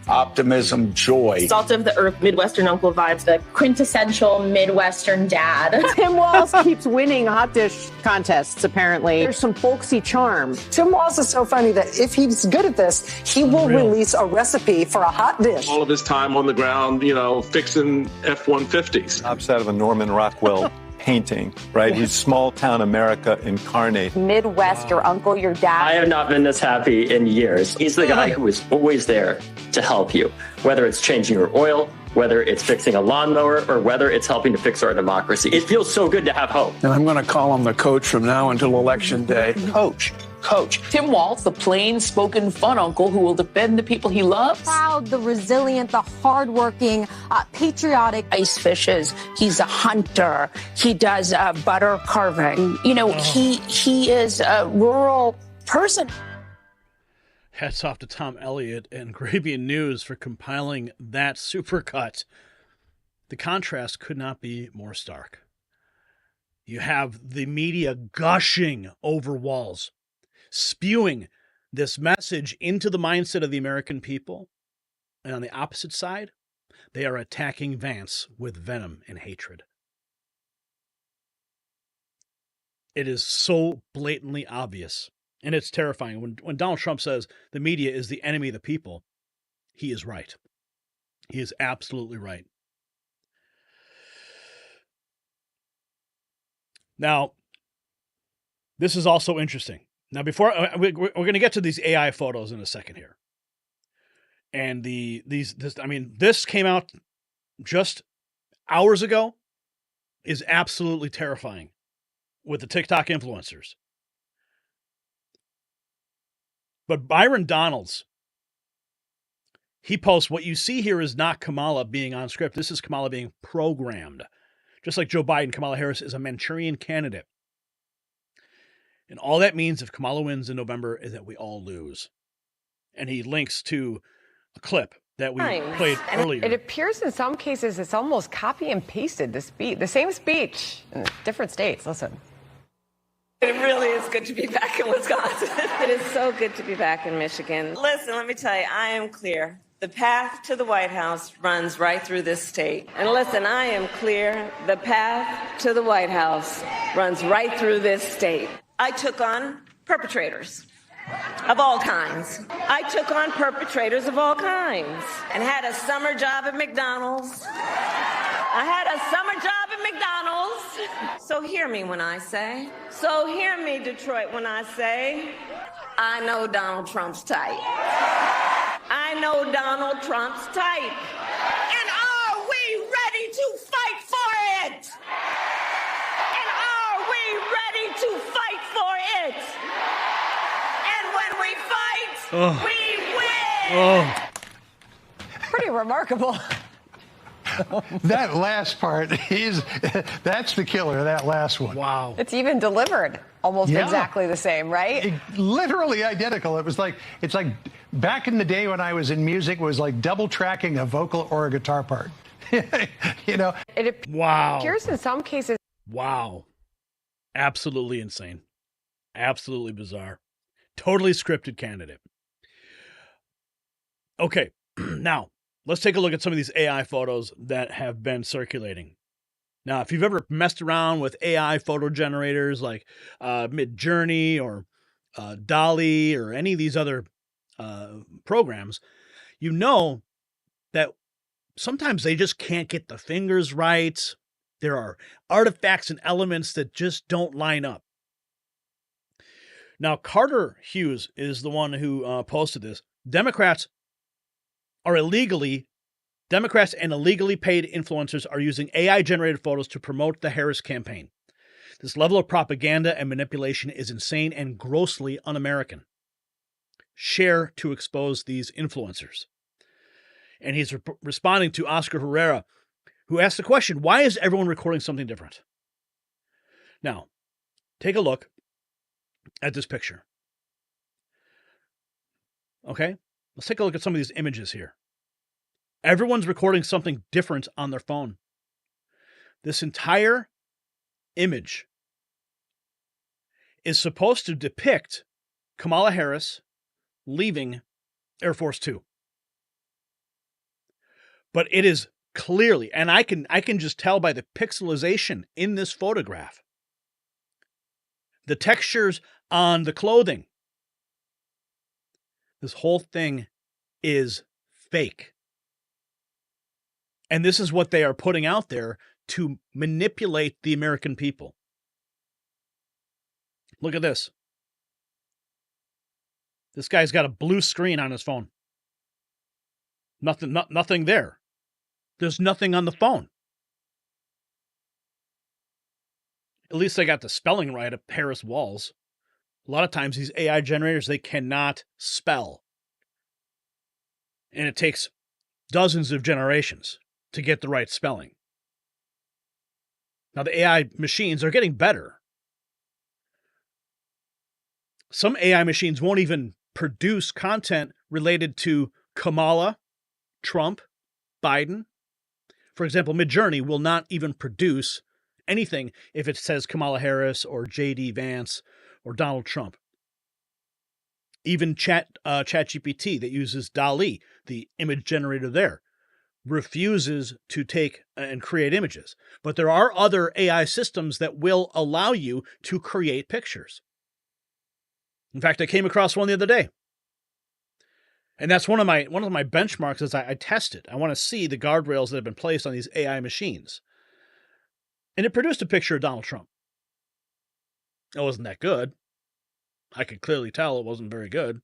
optimism, joy. Salt of the earth, Midwestern uncle vibes, the quintessential Midwestern dad. Tim Walz keeps winning hot dish contests, apparently. There's some folksy charm. Tim Walz is so funny that if he's good at this, he will release a recipe for a hot dish. All of his time on the ground, fixing F-150s. Pops out of a Norman Rockwell painting, right? He's small town America incarnate. Midwest, your uncle, your dad. I have not been this happy in years. He's the guy who is always there to help you, whether it's changing your oil, whether it's fixing a lawnmower, or whether it's helping to fix our democracy. It feels so good to have hope. And I'm going to call him the coach from now until Election Day. Coach. Tim Walz, the plain-spoken fun uncle who will defend the people he loves. Proud, the resilient, the hardworking, patriotic. Ice fishes. He's a hunter. He does butter carving. He is a rural person. Hats off to Tom Elliott and Arabian News for compiling that supercut. The contrast could not be more stark. You have the media gushing over Walz, spewing this message into the mindset of the American people. And on the opposite side, they are attacking Vance with venom and hatred. It is so blatantly obvious, and it's terrifying. When Donald Trump says the media is the enemy of the people, he is right. He is absolutely right. Now, this is also interesting. Now, before we're going to get to these AI photos in a second here, and this came out just hours ago, is absolutely terrifying with the TikTok influencers. But Byron Donalds, he posts, what you see here is not Kamala being on script. This is Kamala being programmed. Just like Joe Biden, Kamala Harris is a Manchurian candidate. And all that means if Kamala wins in November is that we all lose. And he links to a clip that we played earlier. It appears in some cases it's almost copy and pasted the same speech in different states. Listen. It really is good to be back in Wisconsin. It is so good to be back in Michigan. Listen, let me tell you, I am clear. The path to the White House runs right through this state. And listen, I am clear. The path to the White House runs right through this state. I took on perpetrators of all kinds. I took on perpetrators of all kinds and had a summer job at McDonald's. I had a summer job at McDonald's. So hear me when I say, hear me, Detroit, when I say, I know Donald Trump's type. I know Donald Trump's type. it. And when we fight, Oh. we win. Oh. Pretty remarkable. That last part that's the killer, that last one. Wow. It's even delivered almost exactly the same, right? Literally identical. It's like back in the day when I was in music, it was like double tracking a vocal or a guitar part. It Wow. appears in some cases. Wow. Absolutely insane. Absolutely bizarre. Totally scripted candidate. Okay, now let's take a look at some of these AI photos that have been circulating. Now, if you've ever messed around with AI photo generators like Midjourney or DALL-E or any of these other programs, you know that sometimes they just can't get the fingers right. There are artifacts and elements that just don't line up. Now, Carter Hughes is the one who posted this. Democrats and illegally paid influencers are using AI-generated photos to promote the Harris campaign. This level of propaganda and manipulation is insane and grossly un-American. Share to expose these influencers. And he's responding to Oscar Herrera, who asked the question, why is everyone recording something different? Now, take a look at this picture. Okay? Let's take a look at some of these images here. Everyone's recording something different on their phone. This entire image is supposed to depict Kamala Harris leaving Air Force Two. But it is clearly, and I can just tell by the pixelization in this photograph, the textures on the clothing. This whole thing is fake. And this is what they are putting out there to manipulate the American people. Look at this. This guy's got a blue screen on his phone. Nothing there. There's nothing on the phone. At least they got the spelling right at Harris Walls. A lot of times these AI generators, they cannot spell. And it takes dozens of generations to get the right spelling. Now, the AI machines are getting better. Some AI machines won't even produce content related to Kamala, Trump, Biden. For example, Midjourney will not even produce anything if it says Kamala Harris or J.D. Vance or Donald Trump. Even ChatGPT that uses DALL-E, the image generator there, refuses to take and create images. But there are other AI systems that will allow you to create pictures. In fact, I came across one the other day. And that's one of my benchmarks as I test it. I want to see the guardrails that have been placed on these AI machines. And it produced a picture of Donald Trump. It wasn't that good. I could clearly tell it wasn't very good,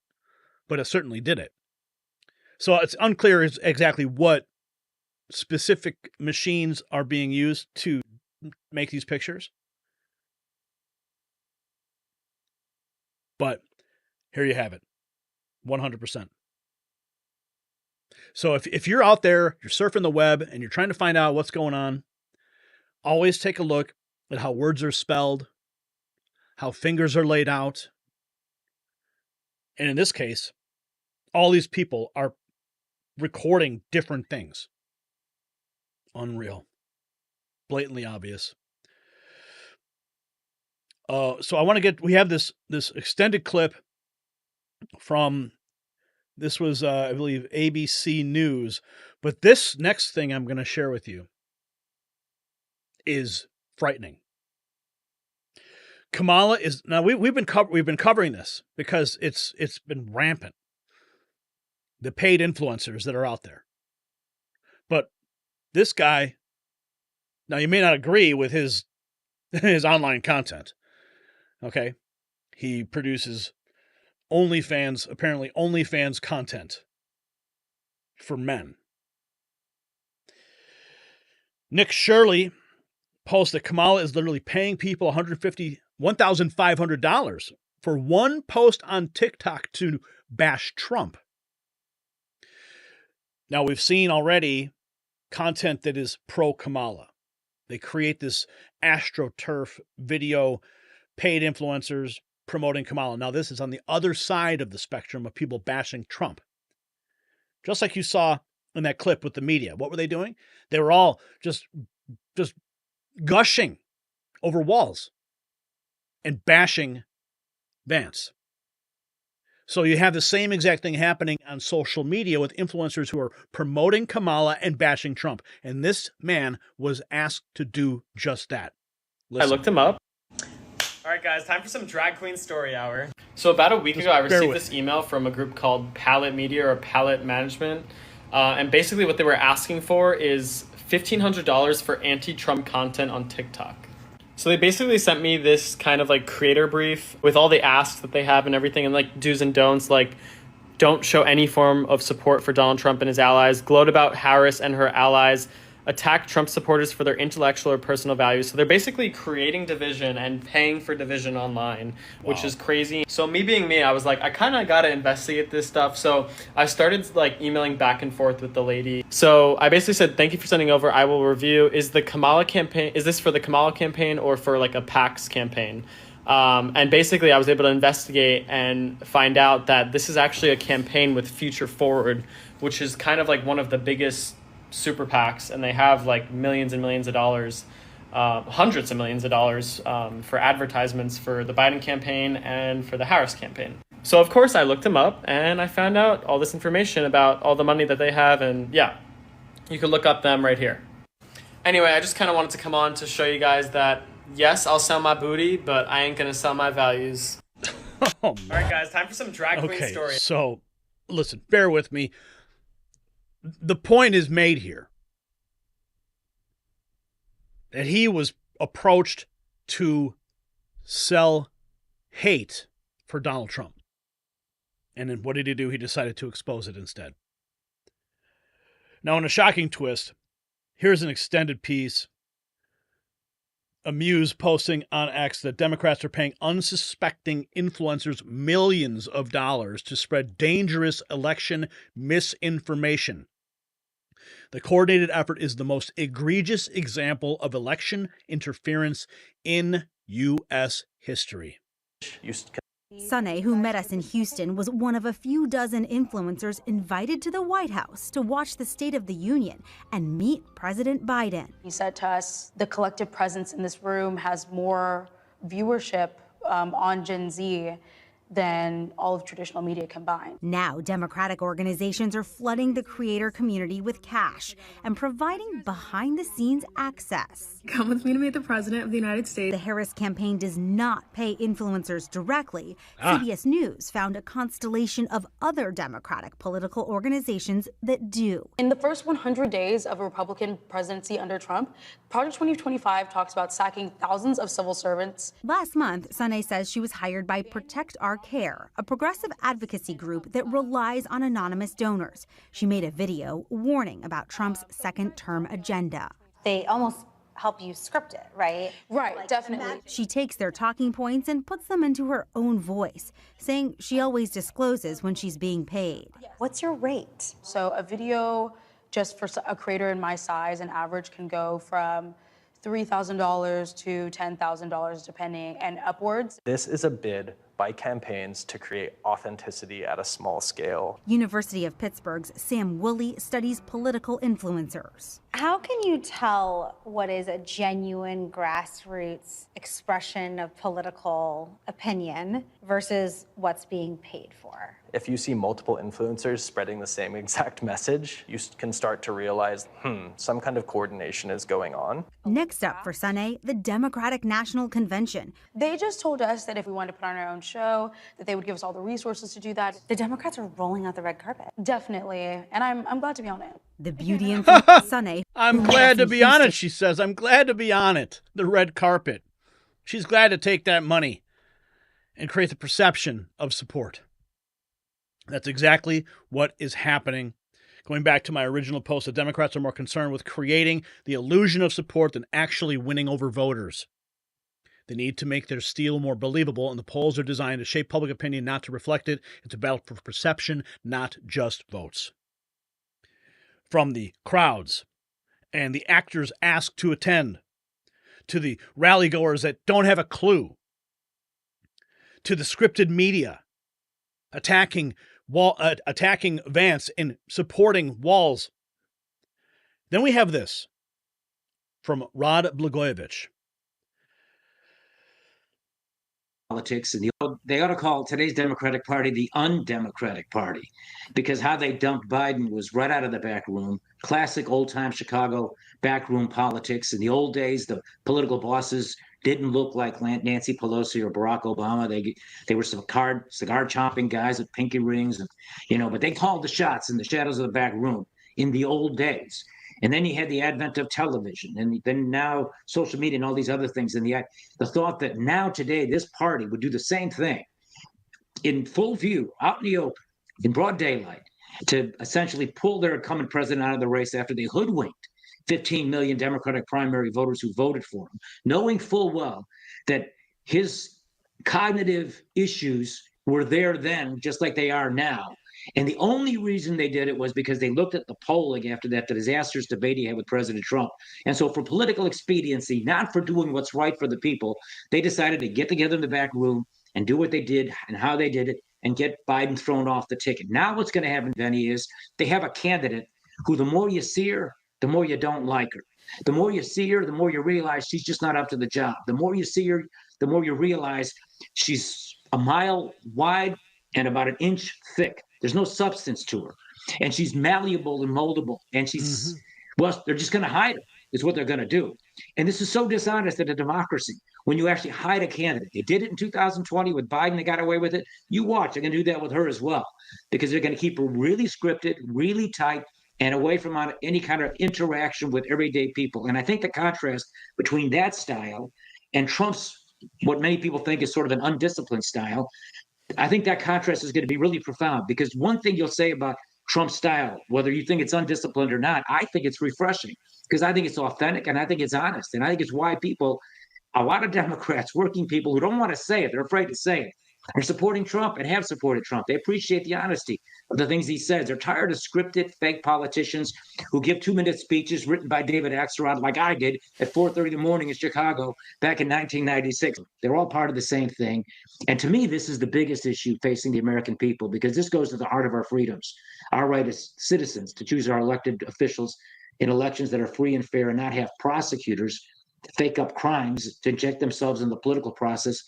but it certainly did it. So it's unclear exactly what specific machines are being used to make these pictures. But here you have it. 100%. So if you're out there, you're surfing the web, and you're trying to find out what's going on, always take a look at how words are spelled, how fingers are laid out. And in this case, all these people are recording different things. Unreal. Blatantly obvious. So I want to we have this extended clip from, this was, I believe, ABC News. But this next thing I'm going to share with you is frightening. Kamala is, now we've been covering this because it's been rampant. The paid influencers that are out there. But this guy, now you may not agree with his online content. Okay? He produces apparently OnlyFans content for men. Nick Shirley posts that Kamala is literally paying people $1,500 for one post on TikTok to bash Trump. Now, we've seen already content that is pro-Kamala. They create this AstroTurf video, paid influencers promoting Kamala. Now, this is on the other side of the spectrum of people bashing Trump. Just like you saw in that clip with the media. What were they doing? They were all just gushing over walls and bashing Vance. So you have the same exact thing happening on social media with influencers who are promoting Kamala and bashing Trump. And this man was asked to do just that. Listen. I looked him up. All right, guys, time for some drag queen story hour. So about a week ago, I received this email from a group called Palette Media or Palette Management. And basically what they were asking for is $1,500 for anti-Trump content on TikTok. So they basically sent me this kind of like creator brief with all the asks that they have and everything, and like do's and don'ts, like don't show any form of support for Donald Trump and his allies, gloat about Harris and her allies, attack Trump supporters for their intellectual or personal values. So they're basically creating division and paying for division online, which is crazy. So me being me, I was like, I kind of got to investigate this stuff. So I started like emailing back and forth with the lady. So I basically said, thank you for sending over. I will review. Is this for the Kamala campaign or for like a PAX campaign? And basically I was able to investigate and find out that this is actually a campaign with Future Forward, which is kind of like one of the biggest super PACs, and they have like millions and millions of dollars, hundreds of millions of dollars for advertisements for the Biden campaign and for the Harris campaign. So of course I looked them up and I found out all this information about all the money that they have, and yeah, you can look up them right here. Anyway, I just kind of wanted to come on to show you guys that yes, I'll sell my booty, but I ain't gonna sell my values. All right, guys, time for some drag queen story. So listen, bear with me. The point is made here that he was approached to sell hate for Donald Trump. And then what did he do? He decided to expose it instead. Now, in a shocking twist, here's an extended piece. A Muse posting on X that Democrats are paying unsuspecting influencers millions of dollars to spread dangerous election misinformation. The coordinated effort is the most egregious example of election interference in U.S. history. Sunay, who met us in Houston, was one of a few dozen influencers invited to the White House to watch the State of the Union and meet President Biden. He said to us, the collective presence in this room has more viewership on Gen Z than all of traditional media combined. Now, Democratic organizations are flooding the creator community with cash and providing behind-the-scenes access. Come with me to meet the President of the United States. The Harris campaign does not pay influencers directly. CBS News found a constellation of other Democratic political organizations that do. In the first 100 days of a Republican presidency under Trump, Project 2025 talks about sacking thousands of civil servants. Last month, Sunay says she was hired by Protect Our Care, a progressive advocacy group that relies on anonymous donors. She made a video warning about Trump's second-term agenda. They almost help you script it, right? Right, like, definitely. She takes their talking points and puts them into her own voice, saying she always discloses when she's being paid. What's your rate? So a video just for a creator in my size, an average can go from $3,000 to $10,000 depending, and upwards. This is a bid by campaigns to create authenticity at a small scale. University of Pittsburgh's Sam Woolley studies political influencers. How can you tell what is a genuine grassroots expression of political opinion versus what's being paid for? If you see multiple influencers spreading the same exact message, you can start to realize, some kind of coordination is going on. Next up for Sunay, the Democratic National Convention. They just told us that if we wanted to put on our own show, that they would give us all the resources to do that. The Democrats are rolling out the red carpet. Definitely, and I'm glad to be on it. The beauty influencer Sunay. I'm glad to be on it, she says. I'm glad to be on it. The red carpet. She's glad to take that money and create the perception of support. That's exactly what is happening. Going back to my original post, the Democrats are more concerned with creating the illusion of support than actually winning over voters. They need to make their steal more believable, and the polls are designed to shape public opinion, not to reflect it. It's a battle for perception, not just votes. From the crowds and the actors asked to attend, to the rally-goers that don't have a clue, to the scripted media attacking Vance and supporting Walz. Then we have this from Rod Blagojevich. Politics, and they ought to call today's Democratic Party the undemocratic party, because how they dumped Biden was right out of the back room. Classic old-time Chicago backroom politics. In the old days, the political bosses didn't look like Nancy Pelosi or Barack Obama. They were cigar chomping guys with pinky rings, and but they called the shots in the shadows of the back room in the old days. And then you had the advent of television, and then now social media and all these other things. And the thought that now today this party would do the same thing in full view, out in the open, in broad daylight, to essentially pull their incumbent president out of the race after they hoodwinked 15 million Democratic primary voters who voted for him, knowing full well that his cognitive issues were there then, just like they are now. And the only reason they did it was because they looked at the polling after that, the disastrous debate he had with President Trump. And so for political expediency, not for doing what's right for the people, they decided to get together in the back room and do what they did and how they did it and get Biden thrown off the ticket. Now what's going to happen, Benny, is they have a candidate who the more you see her, the more you don't like her. The more you see her, the more you realize she's just not up to the job. The more you see her, the more you realize she's a mile wide and about an inch thick. There's no substance to her. And she's malleable and moldable. And she's, well, they're just going to hide her, is what they're going to do. And this is so dishonest in a democracy when you actually hide a candidate. They did it in 2020 with Biden. They got away with it. You watch. They're going to do that with her as well, because they're going to keep her really scripted, really tight, and away from any kind of interaction with everyday people. And I think the contrast between that style and Trump's, what many people think is sort of an undisciplined style, I think that contrast is going to be really profound, because one thing you'll say about Trump's style, whether you think it's undisciplined or not, I think it's refreshing, because I think it's authentic and I think it's honest. And I think it's why a lot of Democrats, working people who don't want to say it, they're afraid to say it, are supporting Trump and have supported Trump. They appreciate the honesty of the things he says. They're tired of scripted fake politicians who give 2-minute speeches written by David Axelrod, like I did at 4:30 in the morning in Chicago back in 1996. They're all part of the same thing. And to me, this is the biggest issue facing the American people, because this goes to the heart of our freedoms, our right as citizens to choose our elected officials in elections that are free and fair, and not have prosecutors fake up crimes to inject themselves in the political process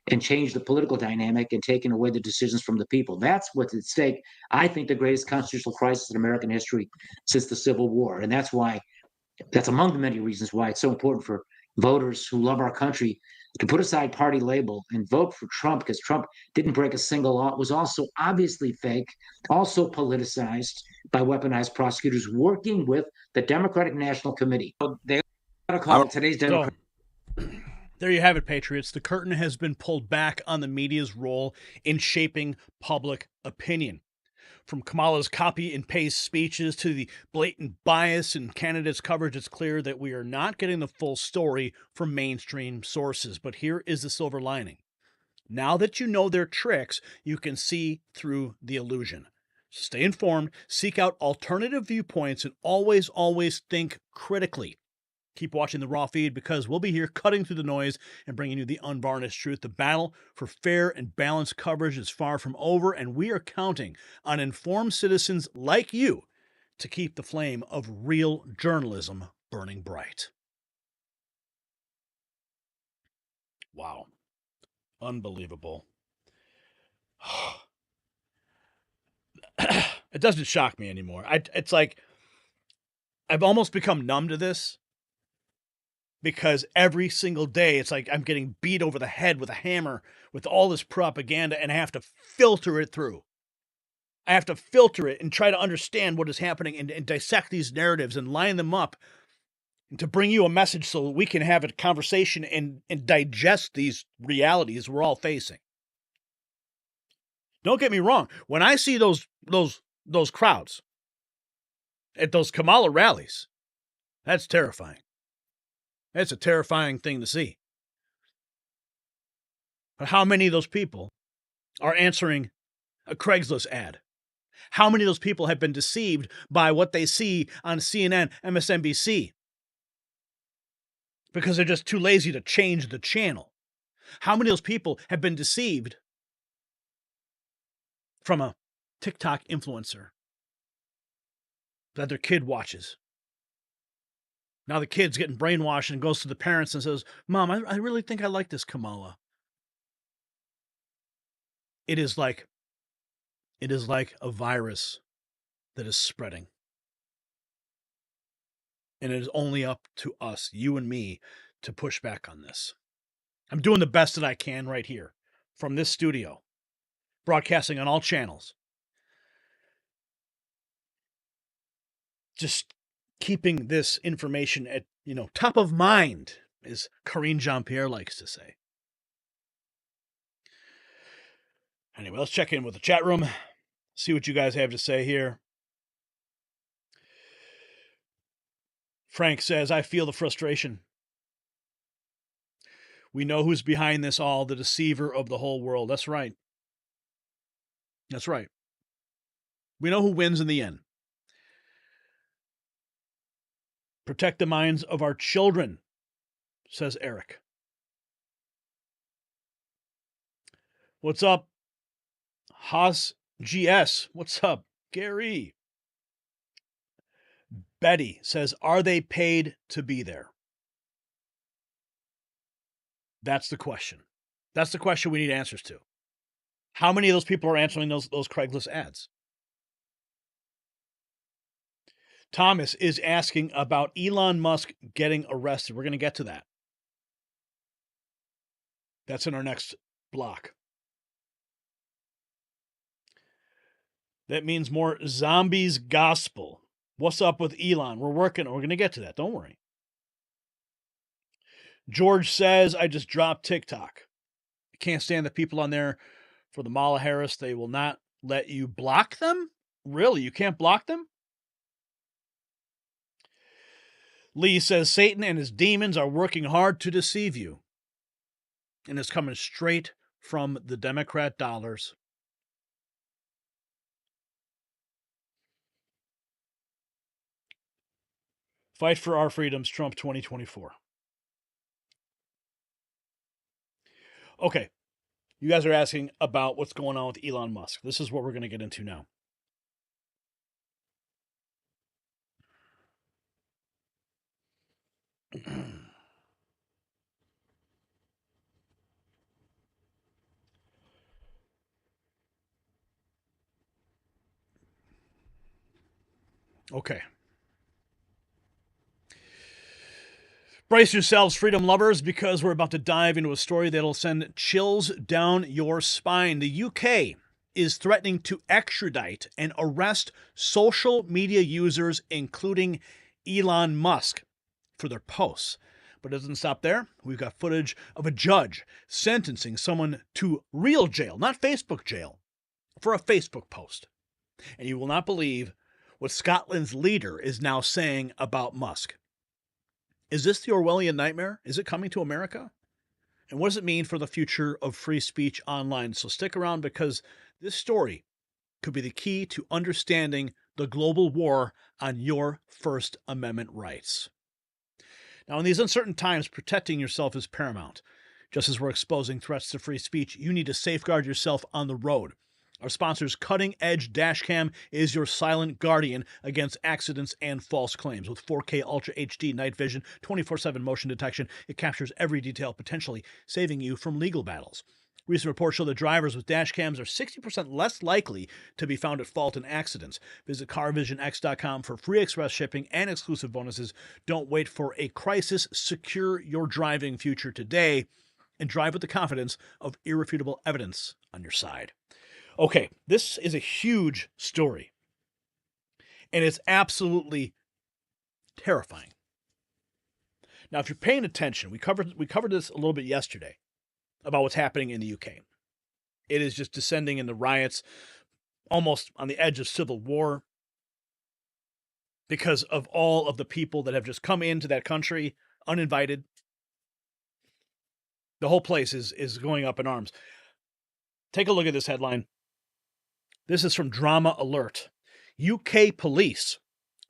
and change the political dynamic and taking away the decisions from the people. That's what's at stake. I think the greatest constitutional crisis in American history since the Civil War. And that's among the many reasons why it's so important for voters who love our country to put aside party label and vote for Trump, because Trump didn't break a single law. It was also obviously fake, also politicized by weaponized prosecutors working with the Democratic National Committee. They ought to call today's Democrat. There you have it, Patriots. The curtain has been pulled back on the media's role in shaping public opinion. From Kamala's copy and paste speeches to the blatant bias in candidates' coverage, it's clear that we are not getting the full story from mainstream sources. But here is the silver lining. Now that you know their tricks, you can see through the illusion. Stay informed, seek out alternative viewpoints, and always, always think critically. Keep watching the Raw feed, because we'll be here cutting through the noise and bringing you the unvarnished truth. The battle for fair and balanced coverage is far from over, and we are counting on informed citizens like you to keep the flame of real journalism burning bright. Wow. Unbelievable. It doesn't shock me anymore. It's like I've almost become numb to this, because every single day it's like I'm getting beat over the head with a hammer with all this propaganda, and I have to filter it through. I have to filter it and try to understand what is happening and dissect these narratives and line them up and to bring you a message so we can have a conversation and digest these realities we're all facing. Don't get me wrong. When I see those crowds at those Kamala rallies, that's terrifying. That's a terrifying thing to see. But how many of those people are answering a Craigslist ad? How many of those people have been deceived by what they see on CNN, MSNBC? Because they're just too lazy to change the channel. How many of those people have been deceived from a TikTok influencer that their kid watches? Now the kid's getting brainwashed and goes to the parents and says, Mom, I really think I like this Kamala. It is like a virus that is spreading. And it is only up to us, you and me, to push back on this. I'm doing the best that I can right here from this studio, broadcasting on all channels. Just keeping this information at, top of mind, as Karine Jean-Pierre likes to say. Anyway, let's check in with the chat room, see what you guys have to say here. Frank says, I feel the frustration. We know who's behind this all, the deceiver of the whole world. That's right. That's right. We know who wins in the end. Protect the minds of our children, says Eric. What's up, Haas GS? What's up, Gary? Betty says, are they paid to be there? That's the question. That's the question we need answers to. How many of those people are answering those Craigslist ads? Thomas is asking about Elon Musk getting arrested. We're going to get to that. That's in our next block. That means more zombies gospel. What's up with Elon? We're going to get to that. Don't worry. George says, I just dropped TikTok. I can't stand the people on there for the Kamala Harris. They will not let you block them? Really? You can't block them? Lee says, Satan and his demons are working hard to deceive you. And it's coming straight from the Democrat dollars. Fight for our freedoms, Trump 2024. Okay. You guys are asking about what's going on with Elon Musk. This is what we're going to get into now. Okay. Brace yourselves, freedom lovers, because we're about to dive into a story that'll send chills down your spine. The UK is threatening to extradite and arrest social media users, including Elon Musk, for their posts. But it doesn't stop there. We've got footage of a judge sentencing someone to real jail, not Facebook jail, for a Facebook post. And you will not believe what Scotland's leader is now saying about Musk. Is this the Orwellian nightmare? Is it coming to America? And what does it mean for the future of free speech online? So stick around, because this story could be the key to understanding the global war on your First Amendment rights. Now, in these uncertain times, protecting yourself is paramount. Just as we're exposing threats to free speech, you need to safeguard yourself on the road. Our sponsor's cutting-edge dashcam is your silent guardian against accidents and false claims. With 4K Ultra HD night vision, 24/7 motion detection, it captures every detail, potentially saving you from legal battles. Recent reports show that drivers with dashcams are 60% less likely to be found at fault in accidents. Visit carvisionx.com for free express shipping and exclusive bonuses. Don't wait for a crisis. Secure your driving future today and drive with the confidence of irrefutable evidence on your side. Okay, this is a huge story, and it's absolutely terrifying. Now, if you're paying attention, we covered this a little bit yesterday about what's happening in the UK. It is just descending into riots, almost on the edge of civil war, because of all of the people that have just come into that country uninvited. The whole place is going up in arms. Take a look at this headline. This is from Drama Alert. UK police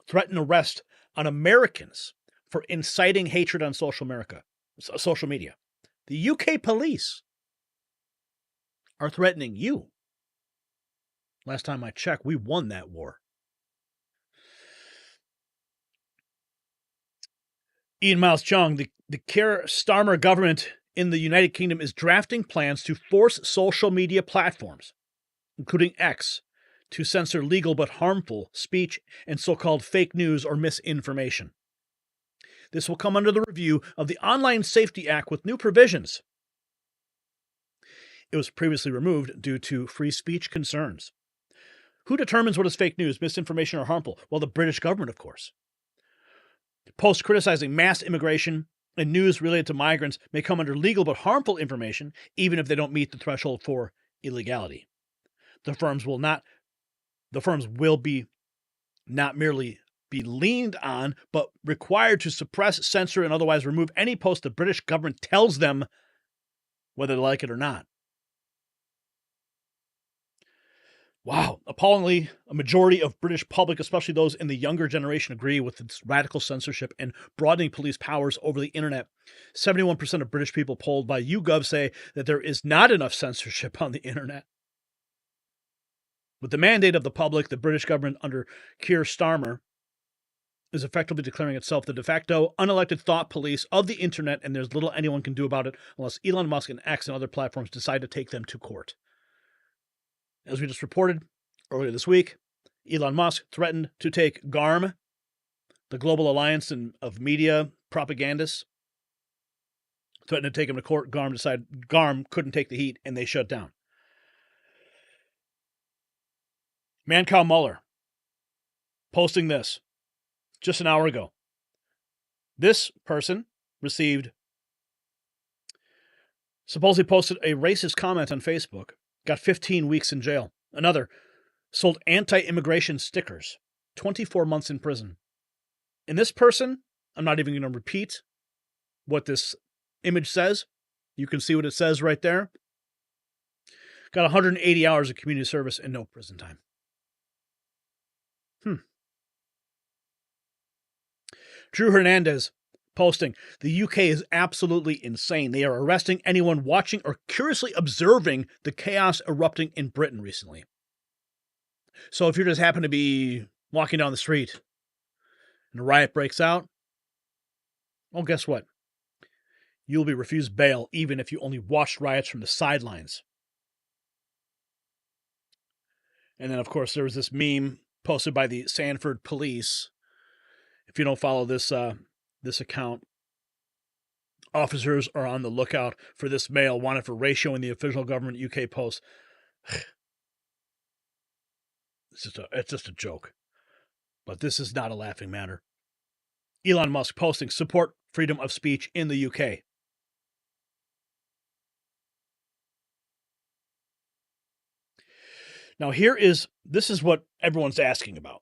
threaten arrest on Americans for inciting hatred on social media. The UK police are threatening you. Last time I checked, we won that war. Ian Miles Chung, the Keir Starmer government in the United Kingdom is drafting plans to force social media platforms, including X, to censor legal but harmful speech and so-called fake news or misinformation. This will come under the review of the Online Safety Act with new provisions. It was previously removed due to free speech concerns. Who determines what is fake news, misinformation, or harmful? Well, the British government, of course. Posts criticizing mass immigration and news related to migrants may come under legal but harmful information, even if they don't meet the threshold for illegality. The firms will be not merely be leaned on, but required to suppress, censor, and otherwise remove any post the British government tells them whether they like it or not. Wow. Appallingly, a majority of British public, especially those in the younger generation, agree with its radical censorship and broadening police powers over the internet. 71% of British people polled by YouGov say that there is not enough censorship on the internet. With the mandate of the public, the British government under Keir Starmer is effectively declaring itself the de facto unelected thought police of the internet, and there's little anyone can do about it unless Elon Musk and X and other platforms decide to take them to court. As we just reported earlier this week, Elon Musk threatened to take GARM, the Global Alliance of Media Propagandists, threatened to take him to court. GARM decided GARM couldn't take the heat, and they shut down. Mancow Muller posting this just an hour ago. This person supposedly posted a racist comment on Facebook, got 15 weeks in jail. Another sold anti-immigration stickers, 24 months in prison. And this person, I'm not even going to repeat what this image says. You can see what it says right there. Got 180 hours of community service and no prison time. Drew Hernandez posting, the UK is absolutely insane. They are arresting anyone watching or curiously observing the chaos erupting in Britain recently. So if you just happen to be walking down the street and a riot breaks out, well, guess what? You'll be refused bail even if you only watched riots from the sidelines. And then, of course, there was this meme posted by the Sanford police. If you don't follow this account, officers are on the lookout for this male wanted for ratio in the official government UK post. It's just a joke. But this is not a laughing matter. Elon Musk posting support freedom of speech in the UK. Now this is what everyone's asking about.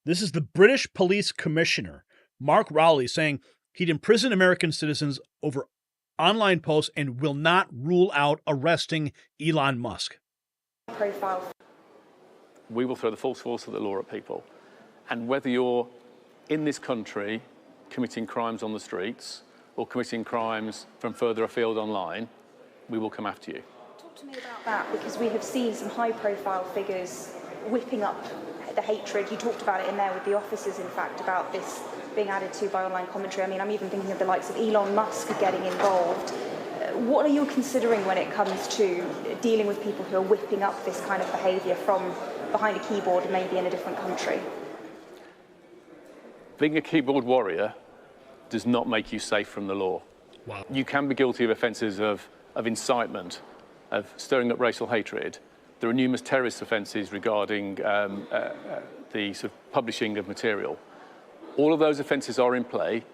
This is the British Police Commissioner, Mark Rowley, saying he'd imprison American citizens over online posts and will not rule out arresting Elon Musk. Profile. We will throw the full force of the law at people. And whether you're in this country committing crimes on the streets or committing crimes from further afield online, we will come after you. Talk to me about that, because we have seen some high-profile figures whipping up the hatred. You talked about it in there with the officers, in fact, about this being added to by online commentary. I mean, I'm even thinking of the likes of Elon Musk getting involved. What are you considering when it comes to dealing with people who are whipping up this kind of behaviour from behind a keyboard, maybe in a different country? Being a keyboard warrior does not make you safe from the law. Wow. You can be guilty of offences of incitement, of stirring up racial hatred. There are numerous terrorist offences regarding the sort of publishing of material. All of those offences are in play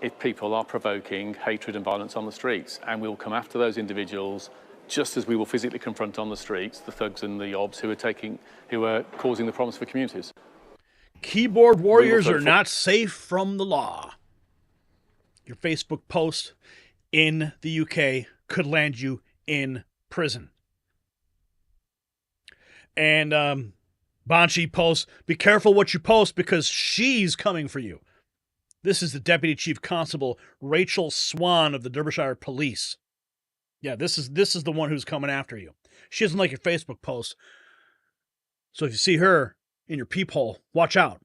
if people are provoking hatred and violence on the streets, and we will come after those individuals just as we will physically confront on the streets the thugs and the yobs who are causing the problems for communities. Keyboard warriors are not safe from the law. Your Facebook post in the UK could land you in prison. And Banshee posts, be careful what you post because she's coming for you. This is the Deputy Chief Constable Rachel Swan of the Derbyshire Police. Yeah, this is the one who's coming after you. She doesn't like your Facebook posts. So if you see her in your peephole, watch out.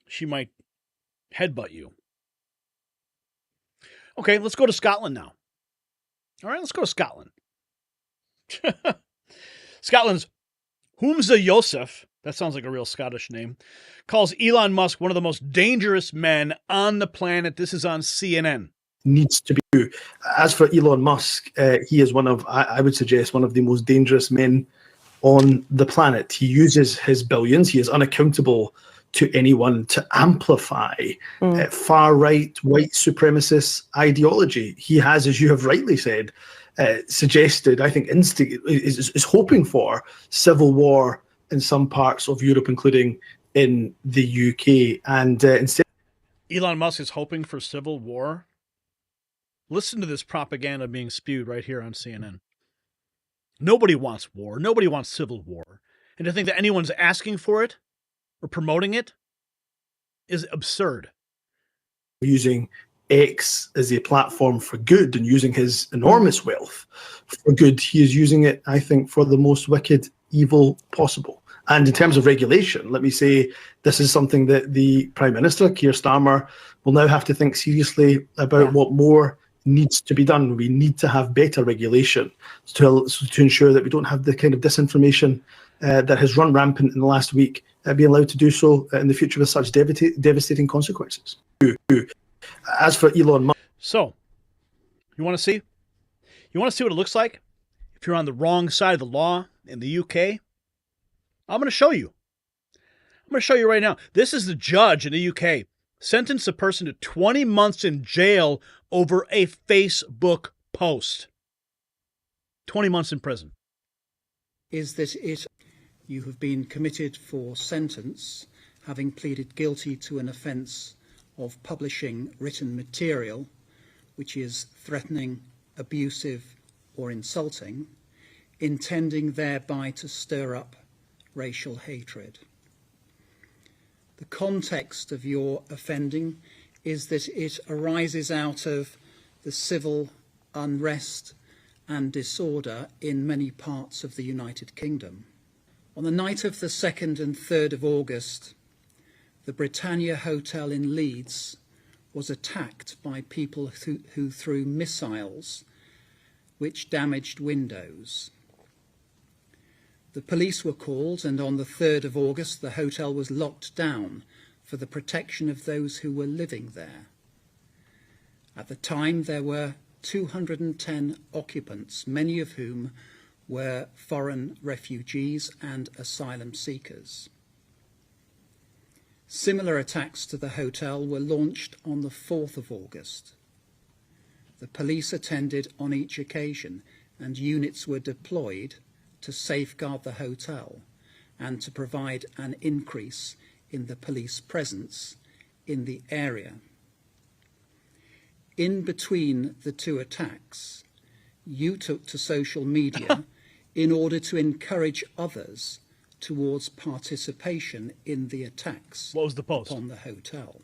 She might headbutt you. Okay, let's go to Scotland now. All right, let's go to Scotland. Scotland's Humza Yousaf, that sounds like a real Scottish name, calls Elon Musk one of the most dangerous men on the planet. This is on CNN. Needs to be. As for Elon Musk, he is I would suggest, one of the most dangerous men on the planet. He uses his billions. He is unaccountable to anyone to amplify far-right, white supremacist ideology. He has, as you have rightly said, suggested, I think, is hoping for civil war in some parts of Europe, including in the UK. And instead, Elon Musk is hoping for civil war. Listen to this propaganda being spewed right here on CNN. Nobody wants war. Nobody wants civil war. And to think that anyone's asking for it or promoting it is absurd. using X as a platform for good and using his enormous wealth for good, he is using it, I think, for the most wicked evil possible. And in terms of regulation, let me say this is something that the Prime Minister, Keir Starmer, will now have to think seriously about what more needs to be done. We need to have better regulation to ensure that we don't have the kind of disinformation that has run rampant in the last week be allowed to do so in the future with such devastating consequences. As for Elon Musk. So, you want to see? You want to see what it looks like if you're on the wrong side of the law in the UK? I'm going to show you. I'm going to show you right now. This is the judge in the UK sentenced a person to 20 months in jail over a Facebook post. 20 months in prison. Is that it? You have been committed for sentence, having pleaded guilty to an offence of publishing written material which is threatening, abusive or insulting, intending thereby to stir up racial hatred. The context of your offending is that it arises out of the civil unrest and disorder in many parts of the United Kingdom. On the night of the 2nd and 3rd of August, the Britannia Hotel in Leeds was attacked by people who threw missiles which damaged windows. The police were called, and on the 3rd of August, the hotel was locked down for the protection of those who were living there. At the time, there were 210 occupants, many of whom were foreign refugees and asylum seekers. Similar attacks to the hotel were launched on the 4th of August. The police attended on each occasion, and units were deployed to safeguard the hotel and to provide an increase in the police presence in the area. In between the two attacks, you took to social media in order to encourage others towards participation in the attacks. What was the post? Upon the hotel.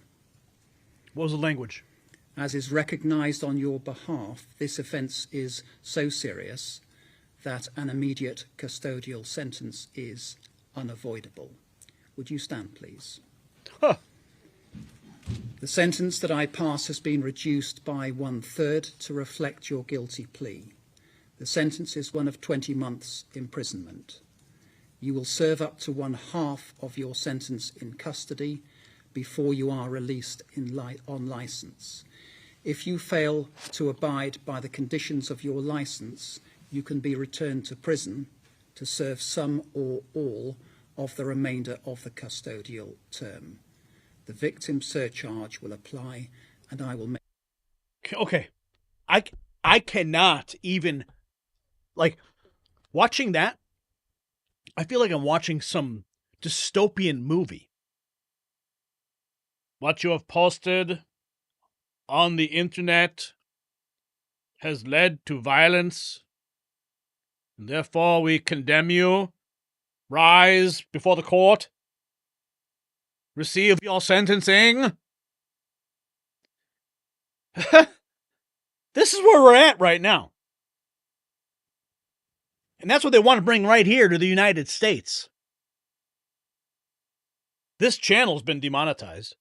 What was the language? As is recognised on your behalf, this offence is so serious that an immediate custodial sentence is unavoidable. Would you stand, please? Huh. The sentence that I pass has been reduced by 1/3 to reflect your guilty plea. The sentence is one of 20 months imprisonment. You will serve up to 1/2 of your sentence in custody before you are released on licence. If you fail to abide by the conditions of your licence, you can be returned to prison to serve some or all of the remainder of the custodial term. The victim surcharge will apply, and I will make... Okay. I cannot even... Like, watching that, I feel like I'm watching some dystopian movie. What you have posted on the internet has led to violence, and therefore we condemn you. Rise before the court. Receive your sentencing. This is where we're at right now. And that's what they want to bring right here to the United States. This channel's been demonetized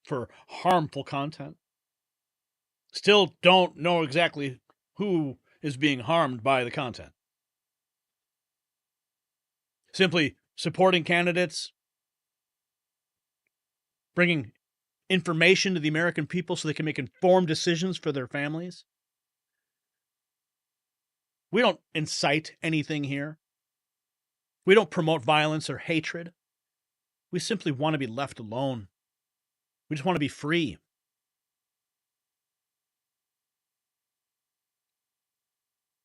for harmful content. Still don't know exactly who is being harmed by the content. Simply supporting candidates, bringing information to the American people so they can make informed decisions for their families. We don't incite anything here. We don't promote violence or hatred. We simply want to be left alone. We just want to be free.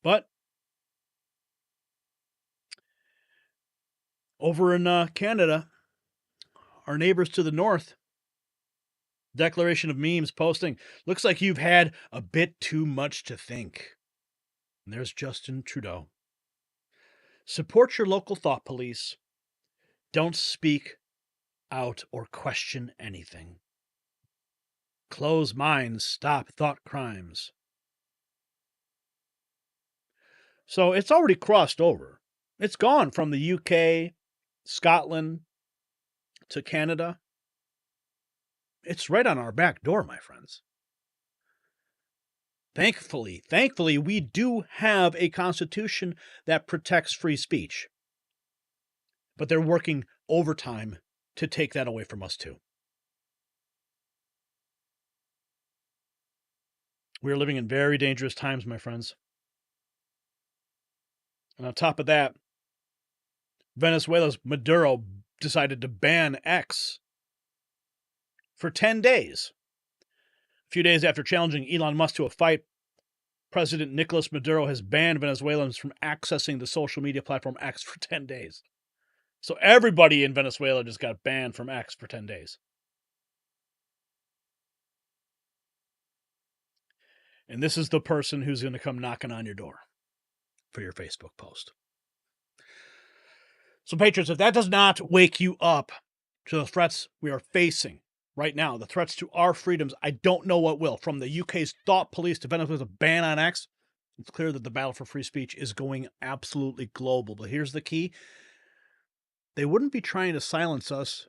But over in Canada, our neighbors to the north, Declaration of Memes posting, looks like you've had a bit too much to think. And there's Justin Trudeau. Support your local thought police. Don't speak out or question anything. Close minds, stop thought crimes. So it's already crossed over. It's gone from the UK, Scotland, to Canada. It's right on our back door, my friends. Thankfully, we do have a constitution that protects free speech. But they're working overtime to take that away from us too. We're living in very dangerous times, my friends. And on top of that, Venezuela's Maduro decided to ban X for 10 days. A few days after challenging Elon Musk to a fight, President Nicolas Maduro has banned Venezuelans from accessing the social media platform X for 10 days. So everybody in Venezuela just got banned from X for 10 days. And this is the person who's going to come knocking on your door for your Facebook post. So, patrons, if that does not wake you up to the threats we are facing right now, the threats to our freedoms, I don't know what will. From the UK's thought police to Venezuela's ban on X, it's clear that the battle for free speech is going absolutely global. But here's the key. They wouldn't be trying to silence us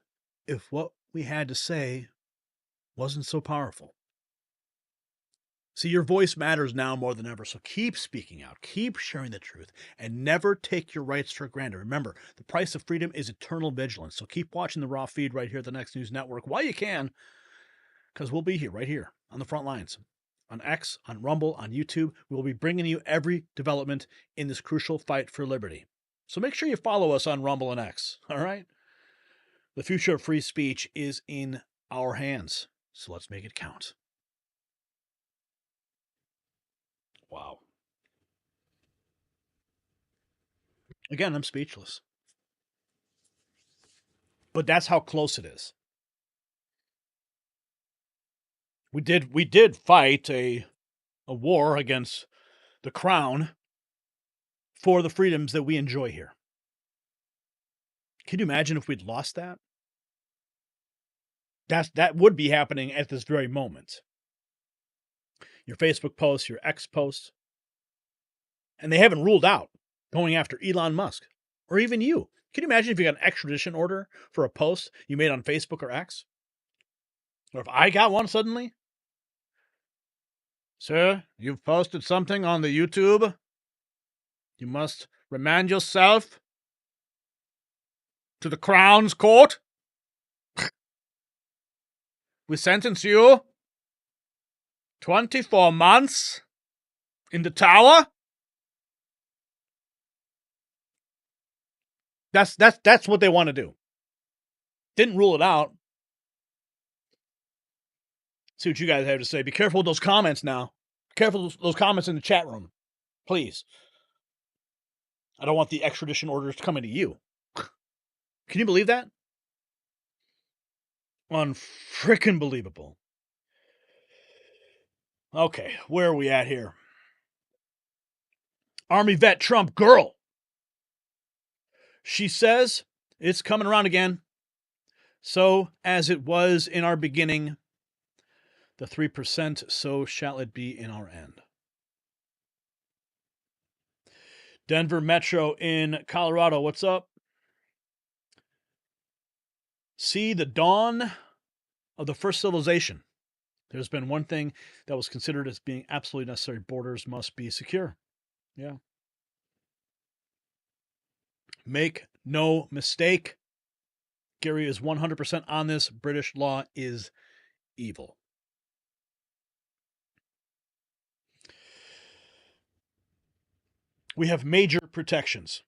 if what we had to say wasn't so powerful. See, your voice matters now more than ever, so keep speaking out, keep sharing the truth, and never take your rights for granted. Remember, the price of freedom is eternal vigilance, so keep watching the Raw feed right here at the Next News Network while you can, because we'll be here, right here, on the front lines, on X, on Rumble, on YouTube. We'll be bringing you every development in this crucial fight for liberty. So make sure you follow us on Rumble and X, all right? The future of free speech is in our hands, so let's make it count. Wow. Again, I'm speechless. But that's how close it is. We did fight a war against the crown for the freedoms that we enjoy here. Can you imagine if we'd lost that? That would be happening at this very moment. Your Facebook posts, your X posts. And they haven't ruled out going after Elon Musk or even you. Can you imagine if you got an extradition order for a post you made on Facebook or X? Or if I got one suddenly? Sir, you've posted something on the YouTube. You must remand yourself to the Crown's court. We sentence you 24 months in the tower. That's what they want to do. Didn't rule it out. See what you guys have to say. Be careful with those comments now. Be careful with those comments in the chat room. Please. I don't want the extradition orders coming to you. Can you believe that? Unfrickin' believable. Okay, where are we at here? Army vet Trump girl. She says it's coming around again. So as it was in our beginning, the 3%, so shall it be in our end. Denver Metro in Colorado, what's up? See the dawn of the first civilization. There's been one thing that was considered as being absolutely necessary. Borders must be secure. Yeah. Make no mistake. Gary is 100% on this. British law is evil. We have major protections.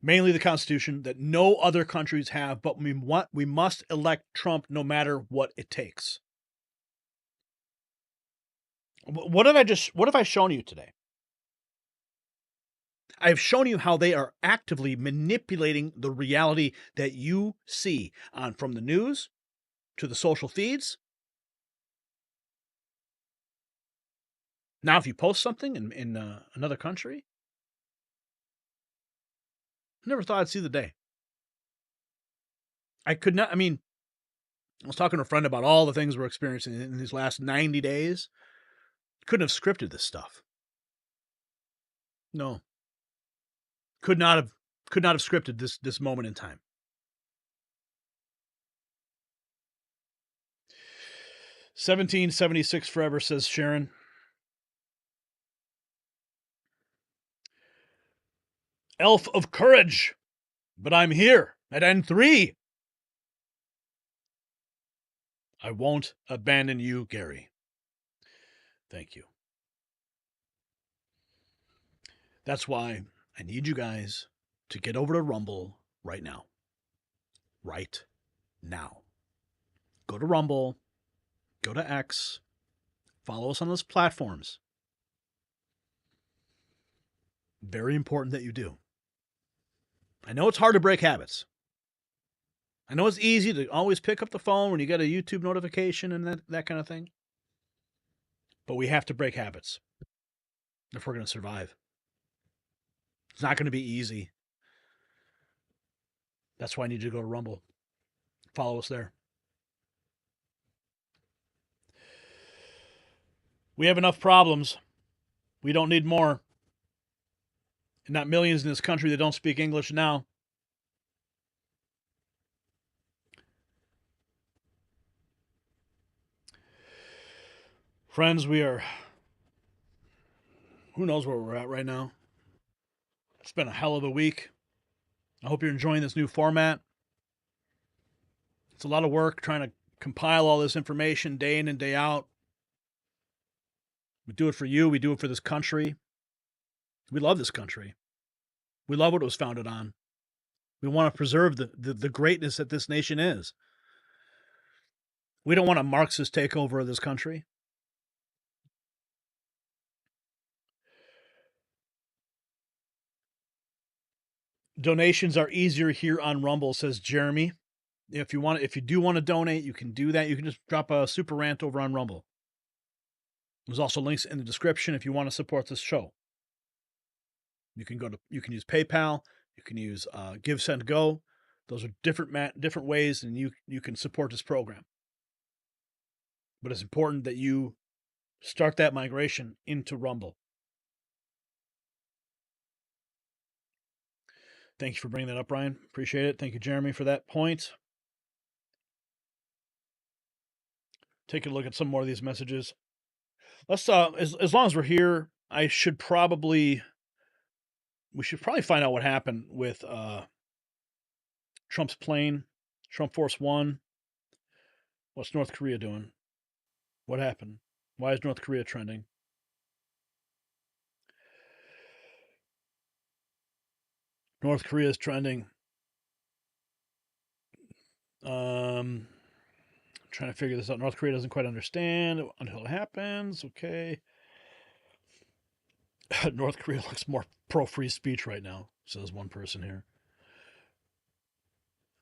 Mainly the Constitution that no other countries have, but we must elect Trump no matter what it takes. What have I shown you today? I've shown you how they are actively manipulating the reality that you see from the news to the social feeds. Now, if you post something in another country, I never thought I'd see the day. I was talking to a friend about all the things we're experiencing in these last 90 days. Couldn't have scripted this stuff. No. Could not have scripted this moment in time. $17.76 forever, says Sharon. Elf of courage, but I'm here at N3. I won't abandon you, Gary. Thank you. That's why I need you guys to get over to Rumble right now. Right now. Go to Rumble. Go to X. Follow us on those platforms. Very important that you do. I know it's hard to break habits. I know it's easy to always pick up the phone when you get a YouTube notification and that kind of thing. But we have to break habits if we're going to survive. It's not going to be easy. That's why I need you to go to Rumble. Follow us there. We have enough problems. We don't need more. And not millions in this country that don't speak English now. Friends, we are... Who knows where we're at right now? It's been a hell of a week. I hope you're enjoying this new format. It's a lot of work trying to compile all this information day in and day out. We do it for you. We do it for this country. We love this country. We love what it was founded on. We want to preserve the greatness that this nation is. We don't want a Marxist takeover of this country. Donations are easier here on Rumble, says Jeremy. If you do want to donate, you can do that. You can just drop a super rant over on Rumble. There's also links in the description if you want to support this show. You can use PayPal, you can use Give, Send, Go. Those are different ways, and you can support this program. But it's important that you start that migration into Rumble. Thank you for bringing that up, Ryan. Appreciate it. Thank you, Jeremy, for that point. Take a look at some more of these messages. Let's as long as we're here, we should probably find out what happened with Trump's plane, Trump Force One. What's North Korea doing? What happened? Why is North Korea trending? North Korea is trending. Trying to figure this out. North Korea doesn't quite understand until it happens. Okay. North Korea looks more pro-free speech right now, says one person here.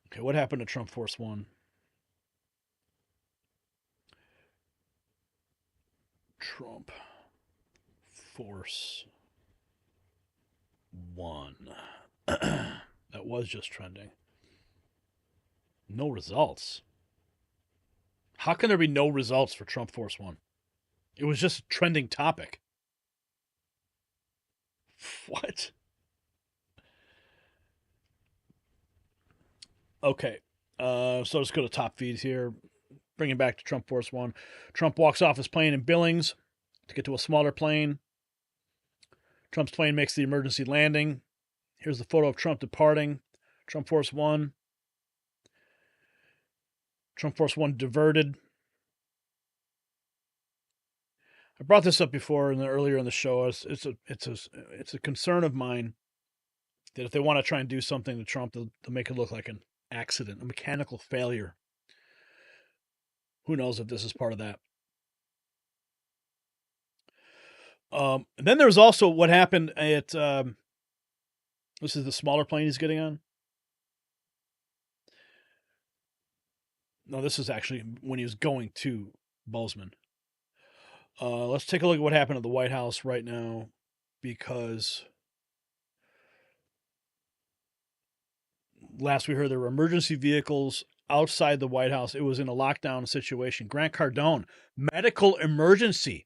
Okay, what happened to Trump Force One? Trump Force One. That was just trending. No results. How can there be no results for Trump Force One? It was just a trending topic. What? Okay. So let's go to top feeds here. Bring it back to Trump Force One. Trump walks off his plane in Billings to get to a smaller plane. Trump's plane makes the emergency landing. Here's the photo of Trump departing. Trump Force One. Trump Force One diverted. I brought this up before earlier in the show. It's a concern of mine that if they want to try and do something to Trump, they'll make it look like an accident, a mechanical failure. Who knows if this is part of that? And then there's also what happened at. This is the smaller plane he's getting on. No, this is actually when he was going to Bozeman. Let's take a look at what happened at the White House right now, because last we heard there were emergency vehicles outside the White House. It was in a lockdown situation. Grant Cardone, medical emergency.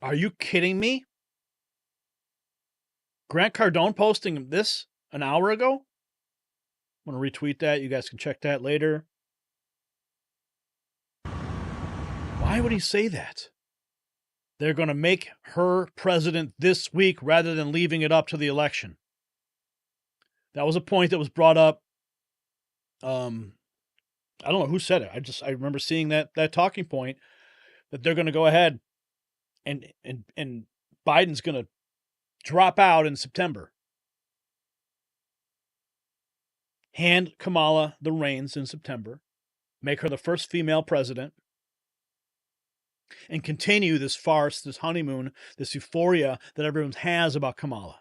Are you kidding me? Grant Cardone posting this an hour ago? I'm going to retweet that. You guys can check that later. Why would he say that? They're going to make her president this week rather than leaving it up to the election. That was a point that was brought up. I don't know who said it. I remember seeing that talking point that they're going to go ahead and Biden's going to drop out in September. Hand Kamala the reins in September. Make her the first female president. And continue this farce, this honeymoon, this euphoria that everyone has about Kamala.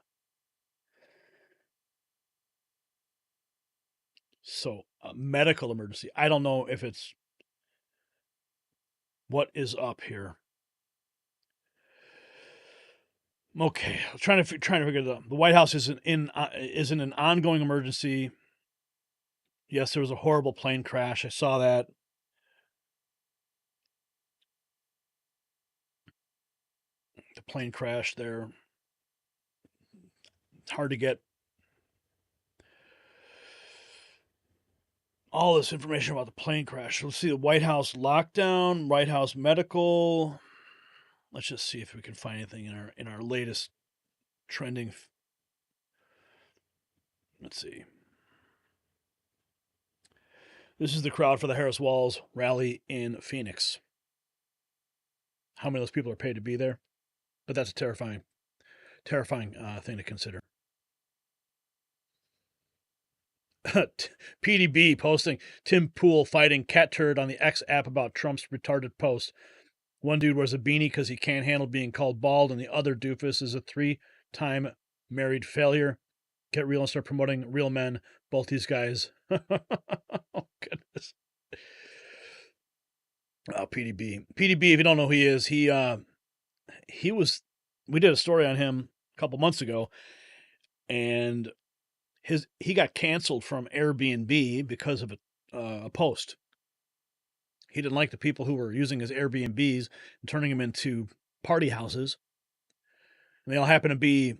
So, a medical emergency. I don't know if it's what is up here. Okay, I'm trying to figure it out. The White House is in an ongoing emergency. Yes, there was a horrible plane crash. I saw that. The plane crash there. It's hard to get all this information about the plane crash. Let's see the White House lockdown, White House medical. Let's just see if we can find anything in our latest trending. Let's see. This is the crowd for the Harris Walls rally in Phoenix. How many of those people are paid to be there? But that's a terrifying thing to consider. PDB posting Tim Pool fighting cat turd on the X app about Trump's retarded post. One dude wears a beanie because he can't handle being called bald, and the other doofus is a 3-time married failure. Get real and start promoting real men. Both these guys. Oh, goodness. Oh, PDB. PDB, if you don't know who he is, he was, we did a story on him a couple months ago, and he got canceled from Airbnb because of a post. He didn't like the people who were using his Airbnbs and turning them into party houses. And they all happen to be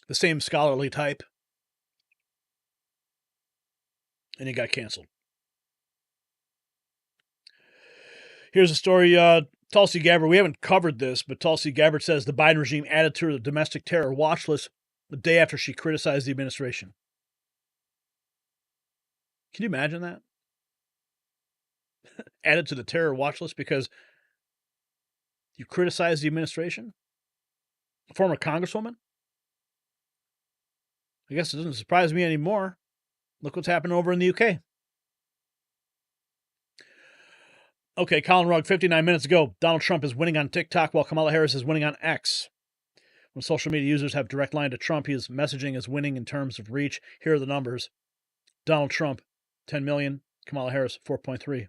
the same scholarly type. And he got canceled. Here's a story. Tulsi Gabbard, we haven't covered this, but Tulsi Gabbard says the Biden regime added to the domestic terror watch list the day after she criticized the administration. Can you imagine that? Added to the terror watch list because you criticize the administration? A former congresswoman? I guess it doesn't surprise me anymore. Look what's happening over in the UK. Okay, Colin Rugg, 59 minutes ago. Donald Trump is winning on TikTok while Kamala Harris is winning on X. When social media users have direct line to Trump, his messaging is winning in terms of reach. Here are the numbers. Donald Trump, 10 million. Kamala Harris, 4.3.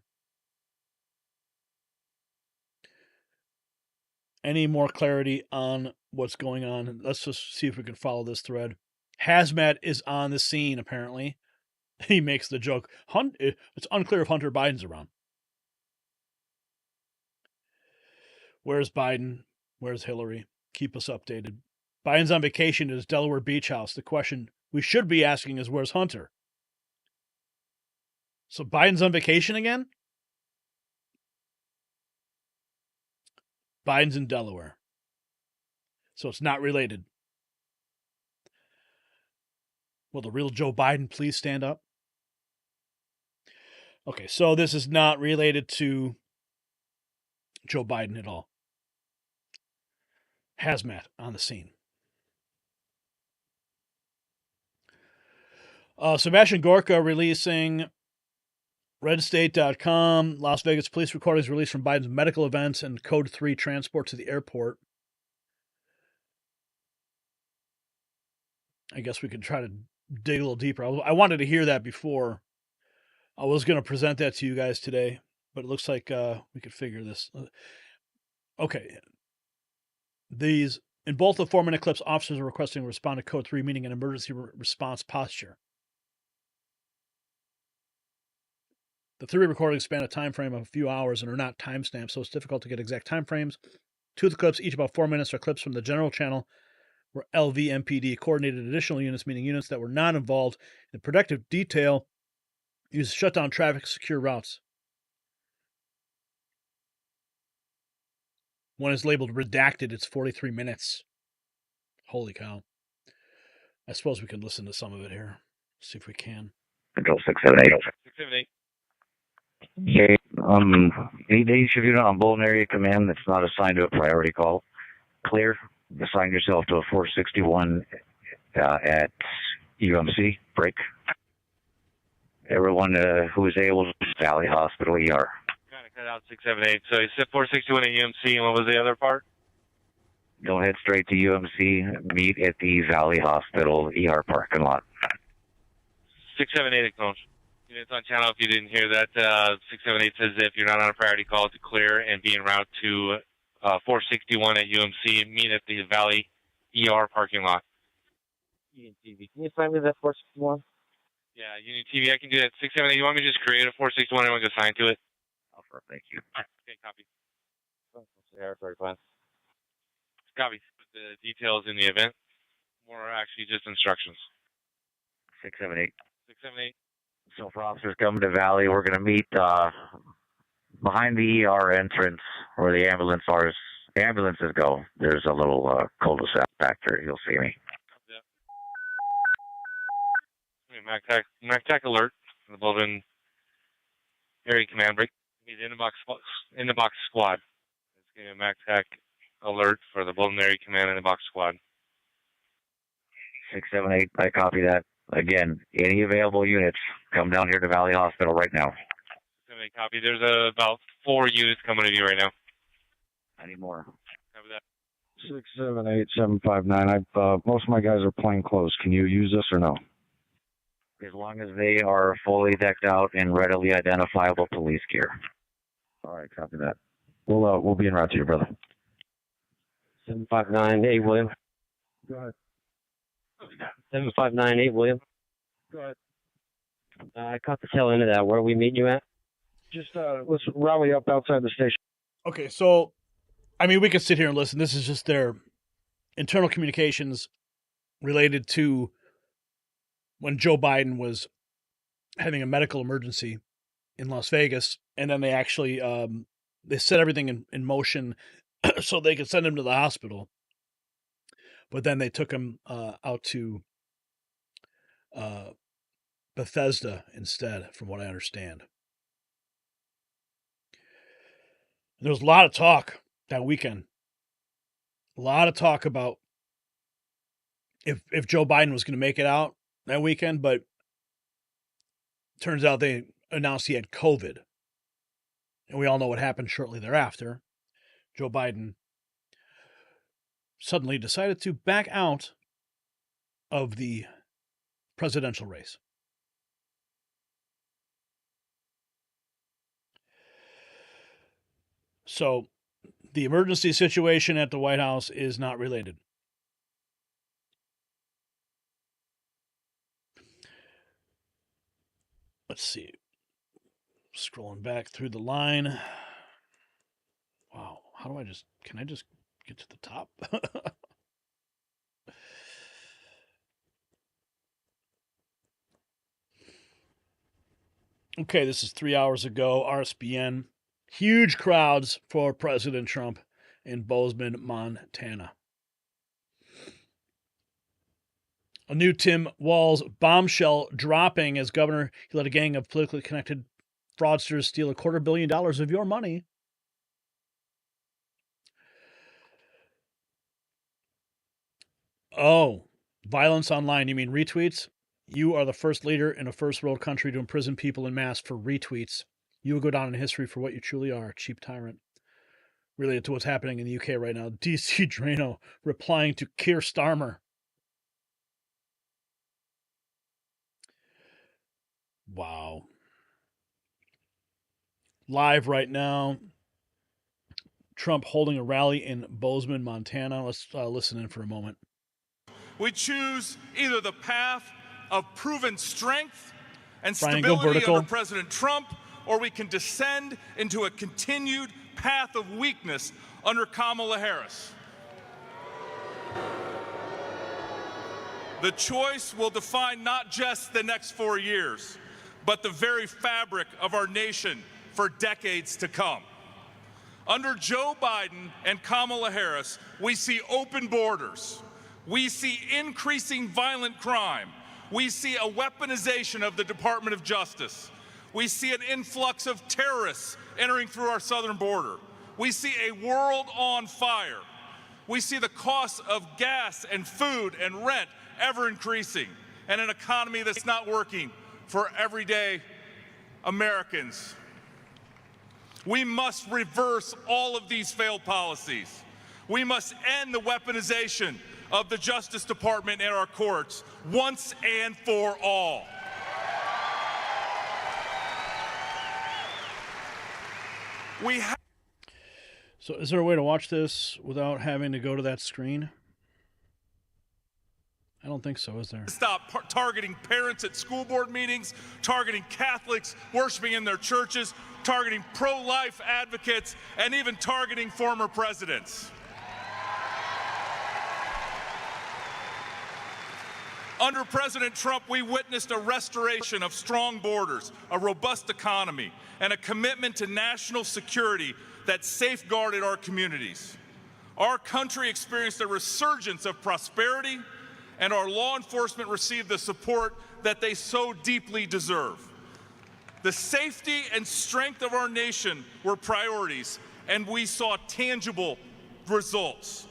Any more clarity on what's going on? Let's just see if we can follow this thread. Hazmat is on the scene, apparently. He makes the joke. It's unclear if Hunter Biden's around. Where's Biden? Where's Hillary? Keep us updated. Biden's on vacation at his Delaware beach house. The question we should be asking is, where's Hunter? So Biden's on vacation again? Biden's in Delaware. So it's not related. Will the real Joe Biden please stand up? Okay, so this is not related to Joe Biden at all. Hazmat on the scene. Sebastian Gorka releasing redstate.com. Las Vegas police recordings released from Biden's medical events and Code 3 transport to the airport. I guess we could try to dig a little deeper. I wanted to hear that before. I was going to present that to you guys today, but it looks like we could figure this. Okay. In both the 4-minute clips, officers are requesting to respond to Code 3, meaning an emergency response posture. The 3 recordings span a time frame of a few hours and are not timestamped, so it's difficult to get exact time frames. 2 of the clips, each about 4 minutes, are clips from the general channel where LVMPD coordinated additional units, meaning units that were not involved in protective detail, used to shut down traffic, secure routes. One is labeled redacted. It's 43 minutes. Holy cow. I suppose we could listen to some of it here. See if we can. Control 678. 678. Okay. Any days if you're not on Bolton Area Command that's not assigned to a priority call, clear. Assign yourself to a 461 at UMC. Break. Everyone who is able to Valley Hospital ER. Kind of cut out 678. So you said 461 at UMC, and what was the other part? Don't head straight to UMC. Meet at the Valley Hospital ER parking lot. 678 acknowledged. Units on channel, if you didn't hear that, 678 says if you're not on a priority call to clear and be en route to 461 at UMC, meet at the Valley ER parking lot. Union TV, can you find me that 461? Yeah, Union TV, I can do that. 678, you want me to just create a 461 and everyone's assigned to it? Offer, thank you. Okay, copy. Territory plan. Copy. The details in the event, or actually just instructions. 678. 678. So for officers coming to Valley, we're going to meet behind the ER entrance where the ambulances go. There's a little cul-de-sac back there. You'll see me. Yeah. MACTAC alert from the Bolton Area Command break. Meet in the box squad. It's going to be a MACTAC alert for the Bolton Area Command in the box squad. 678, I copy that. Again, any available units, come down here to Valley Hospital right now. 678, copy. There's about 4 units coming to you right now. I need more. Copy that. 678 759. Most of my guys are plain clothes. Can you use this or no? As long as they are fully decked out in readily identifiable police gear. All right, copy that. We'll be en route to you, brother. 7598, William. Go ahead. 7598, William. Go ahead. I caught the tail end of that. Where are we meeting you at? Just let's rally up outside the station. Okay, so, I mean, we could sit here and listen. This is just their internal communications related to when Joe Biden was having a medical emergency in Las Vegas, and then they actually they set everything in motion so they could send him to the hospital. But then they took him out to Bethesda instead, from what I understand. There was a lot of talk that weekend. A lot of talk about if Joe Biden was going to make it out that weekend, but turns out they announced he had COVID. And we all know what happened shortly thereafter. Joe Biden suddenly decided to back out of the presidential race. So The emergency situation at the White House is not related. Let's see. Scrolling back through the line. Wow. How do I can I just get to the top? Okay, this is 3 hours ago. RSBN. Huge crowds for President Trump in Bozeman, Montana. A new Tim Walz bombshell dropping as governor. He let a gang of politically connected fraudsters steal $250 million of your money. Oh, violence online. You mean retweets? You are the first leader in a first world country to imprison people en masse for retweets. You will go down in history for what you truly are, cheap tyrant. Related to what's happening in the UK right now. DC Drano replying to Keir Starmer. Wow. Live right now. Trump holding a rally in Bozeman, Montana. Let's listen in for a moment. We choose either the path of proven strength and Triangle stability vertical. under President Trump, or we can descend into a continued path of weakness under Kamala Harris. The choice will define not just the next 4 years, but the very fabric of our nation for decades to come. Under Joe Biden and Kamala Harris, we see open borders. We see increasing violent crime. We see a weaponization of the Department of Justice. We see an influx of terrorists entering through our southern border. We see a world on fire. We see the cost of gas and food and rent ever increasing, and an economy that's not working for everyday Americans. We must reverse all of these failed policies. We must end the weaponization of the Justice Department and our courts once and for all. So is there a way to watch this without having to go to that screen? I don't think so, is there? Stop targeting parents at school board meetings, targeting Catholics worshiping in their churches, targeting pro-life advocates, and even targeting former presidents. Under President Trump, we witnessed a restoration of strong borders, a robust economy, and a commitment to national security that safeguarded our communities. Our country experienced a resurgence of prosperity, and our law enforcement received the support that they so deeply deserve. The safety and strength of our nation were priorities, and we saw tangible results.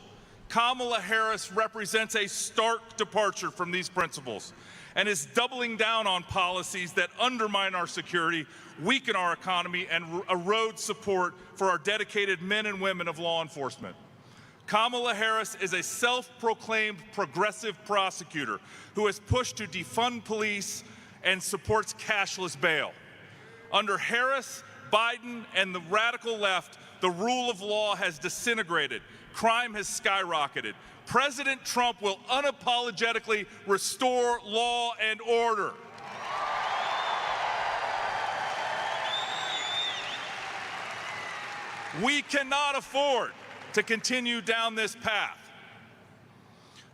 Kamala Harris represents a stark departure from these principles and is doubling down on policies that undermine our security, weaken our economy, and erode support for our dedicated men and women of law enforcement. Kamala Harris is a self-proclaimed progressive prosecutor who has pushed to defund police and supports cashless bail. Under Harris, Biden, and the radical left, the rule of law has disintegrated. Crime has skyrocketed. President Trump will unapologetically restore law and order. We cannot afford to continue down this path.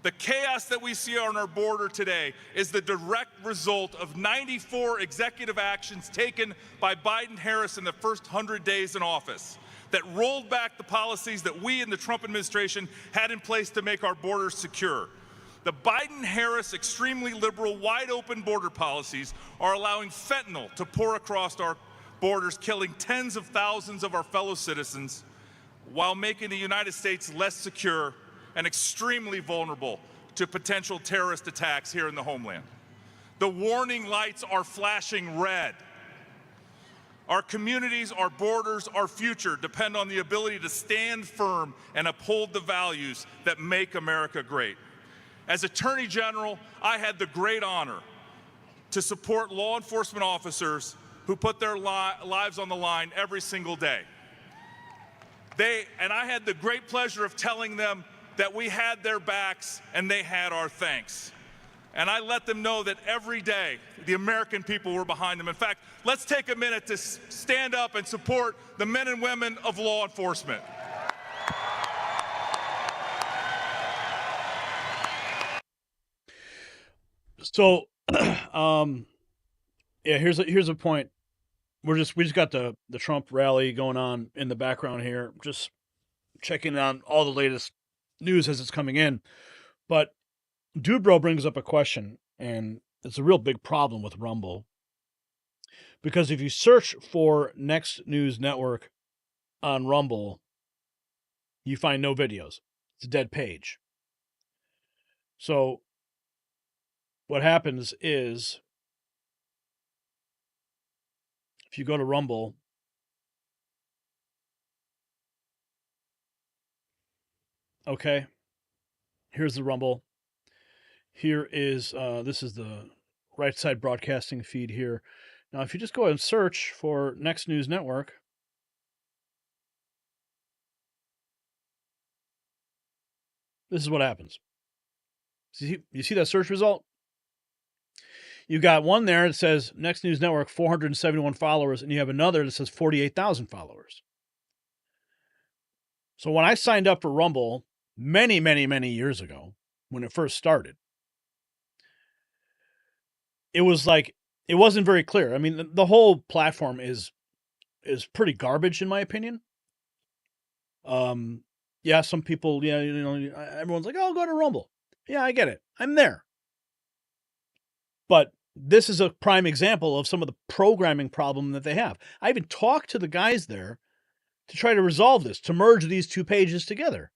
The chaos that we see on our border today is the direct result of 94 executive actions taken by Biden-Harris in the first 100 days in office that rolled back the policies that we in the Trump administration had in place to make our borders secure. The Biden-Harris extremely liberal, wide-open border policies are allowing fentanyl to pour across our borders, killing tens of thousands of our fellow citizens, while making the United States less secure and extremely vulnerable to potential terrorist attacks here in the homeland. The warning lights are flashing red. Our communities, our borders, our future depend on the ability to stand firm and uphold the values that make America great. As Attorney General, I had the great honor to support law enforcement officers who put their lives on the line every single day. And I had the great pleasure of telling them that we had their backs and they had our thanks. And I let them know that every day the American people were behind them. In fact, let's take a minute to stand up and support the men and women of law enforcement. So, yeah, here's a point. We just got the Trump rally going on in the background here, just checking on all the latest news as it's coming in. But Dude Bro brings up a question, and it's a real big problem with Rumble. Because if you search for Next News Network on Rumble, you find no videos. It's a dead page. So what happens is, if you go to Rumble, okay, here's the Rumble. Here is, this is the right side broadcasting feed here. Now, if you just go ahead and search for Next News Network, this is what happens. You see that search result? You got one there that says Next News Network, 471 followers, and you have another that says 48,000 followers. So when I signed up for Rumble many, many, many years ago, when it first started, it was like, it wasn't very clear. I mean, the whole platform is pretty garbage in my opinion. Yeah, some people, yeah, everyone's like, oh, go to Rumble. Yeah, I get it. I'm there. But this is a prime example of some of the programming problem that they have. I even talked to the guys there to try to resolve this, to merge these two pages together.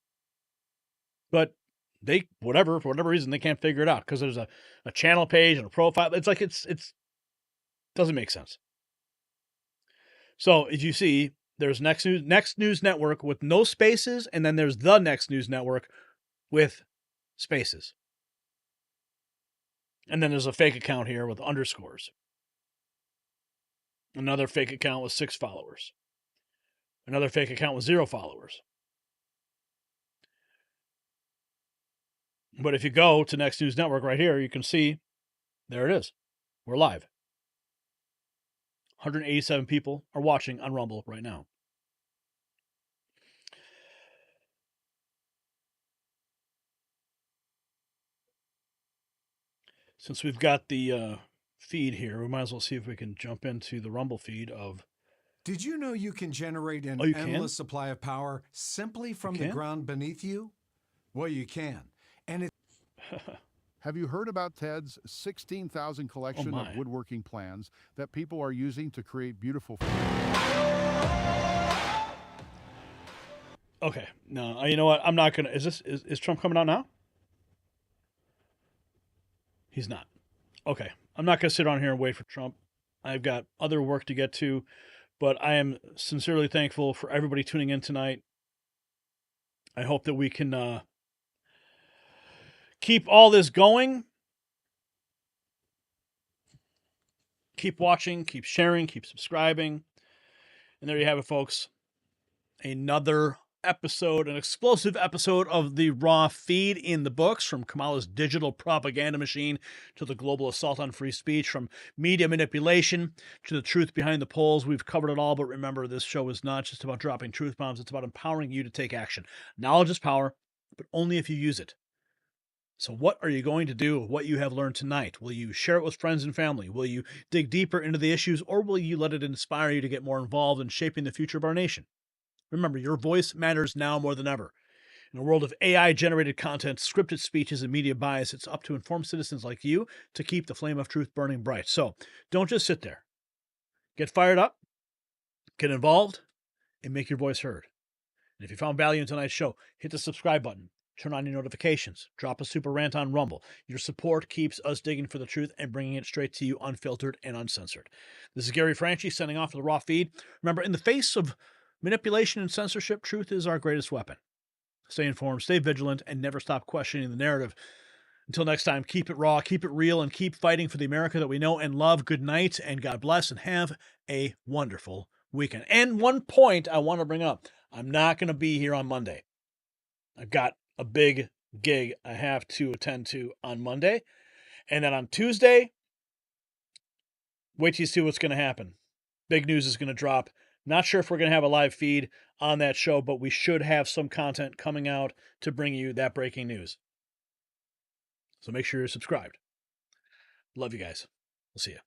But they, for whatever reason, they can't figure it out because there's a channel page and a profile. It's like, it's doesn't make sense. So as you see, there's Next News Network with no spaces, and then there's the Next News Network with spaces. And then there's a fake account here with underscores. Another fake account with 6 followers. Another fake account with 0 followers. But if you go to Next News Network right here, you can see, there it is. We're live. 187 people are watching on Rumble right now. Since we've got the feed here, we might as well see if we can jump into the Rumble feed of... Did you know you can generate an endless supply of power simply from the ground beneath you? Well, you can. And it... Have you heard about Ted's 16,000 collection of woodworking plans that people are using to create beautiful... Okay, no, you know what? I'm not going to... Is Trump coming out now? He's not. Okay, I'm not going to sit on here and wait for Trump. I've got other work to get to, but I am sincerely thankful for everybody tuning in tonight. I hope that we can keep all this going. Keep watching, keep sharing, keep subscribing. And there you have it, folks. Another episode, an explosive episode of the Raw feed in the books, from Kamala's digital propaganda machine to the global assault on free speech, from media manipulation to the truth behind the polls. We've covered it all, but remember, this show is not just about dropping truth bombs. It's about empowering you to take action. Knowledge is power, but only if you use it. So what are you going to do with what you have learned tonight? Will you share it with friends and family? Will you dig deeper into the issues, or will you let it inspire you to get more involved in shaping the future of our nation? Remember, your voice matters now more than ever. In a world of AI-generated content, scripted speeches, and media bias, it's up to informed citizens like you to keep the flame of truth burning bright. So don't just sit there. Get fired up, get involved, and make your voice heard. And if you found value in tonight's show, hit the subscribe button. Turn on your notifications. Drop a super rant on Rumble. Your support keeps us digging for the truth and bringing it straight to you, unfiltered and uncensored. This is Gary Franchi signing off for the Raw feed. Remember, in the face of manipulation and censorship, truth is our greatest weapon. Stay informed, stay vigilant, and never stop questioning the narrative. Until next time, keep it raw, keep it real, and keep fighting for the America that we know and love. Good night, and God bless, and have a wonderful weekend. And one point I want to bring up, I'm not going to be here on Monday. I've got a big gig I have to attend to on Monday. And then on Tuesday, wait till you see what's going to happen. Big news is going to drop. Not sure if we're going to have a live feed on that show, but we should have some content coming out to bring you that breaking news. So make sure you're subscribed. Love you guys. We'll see you.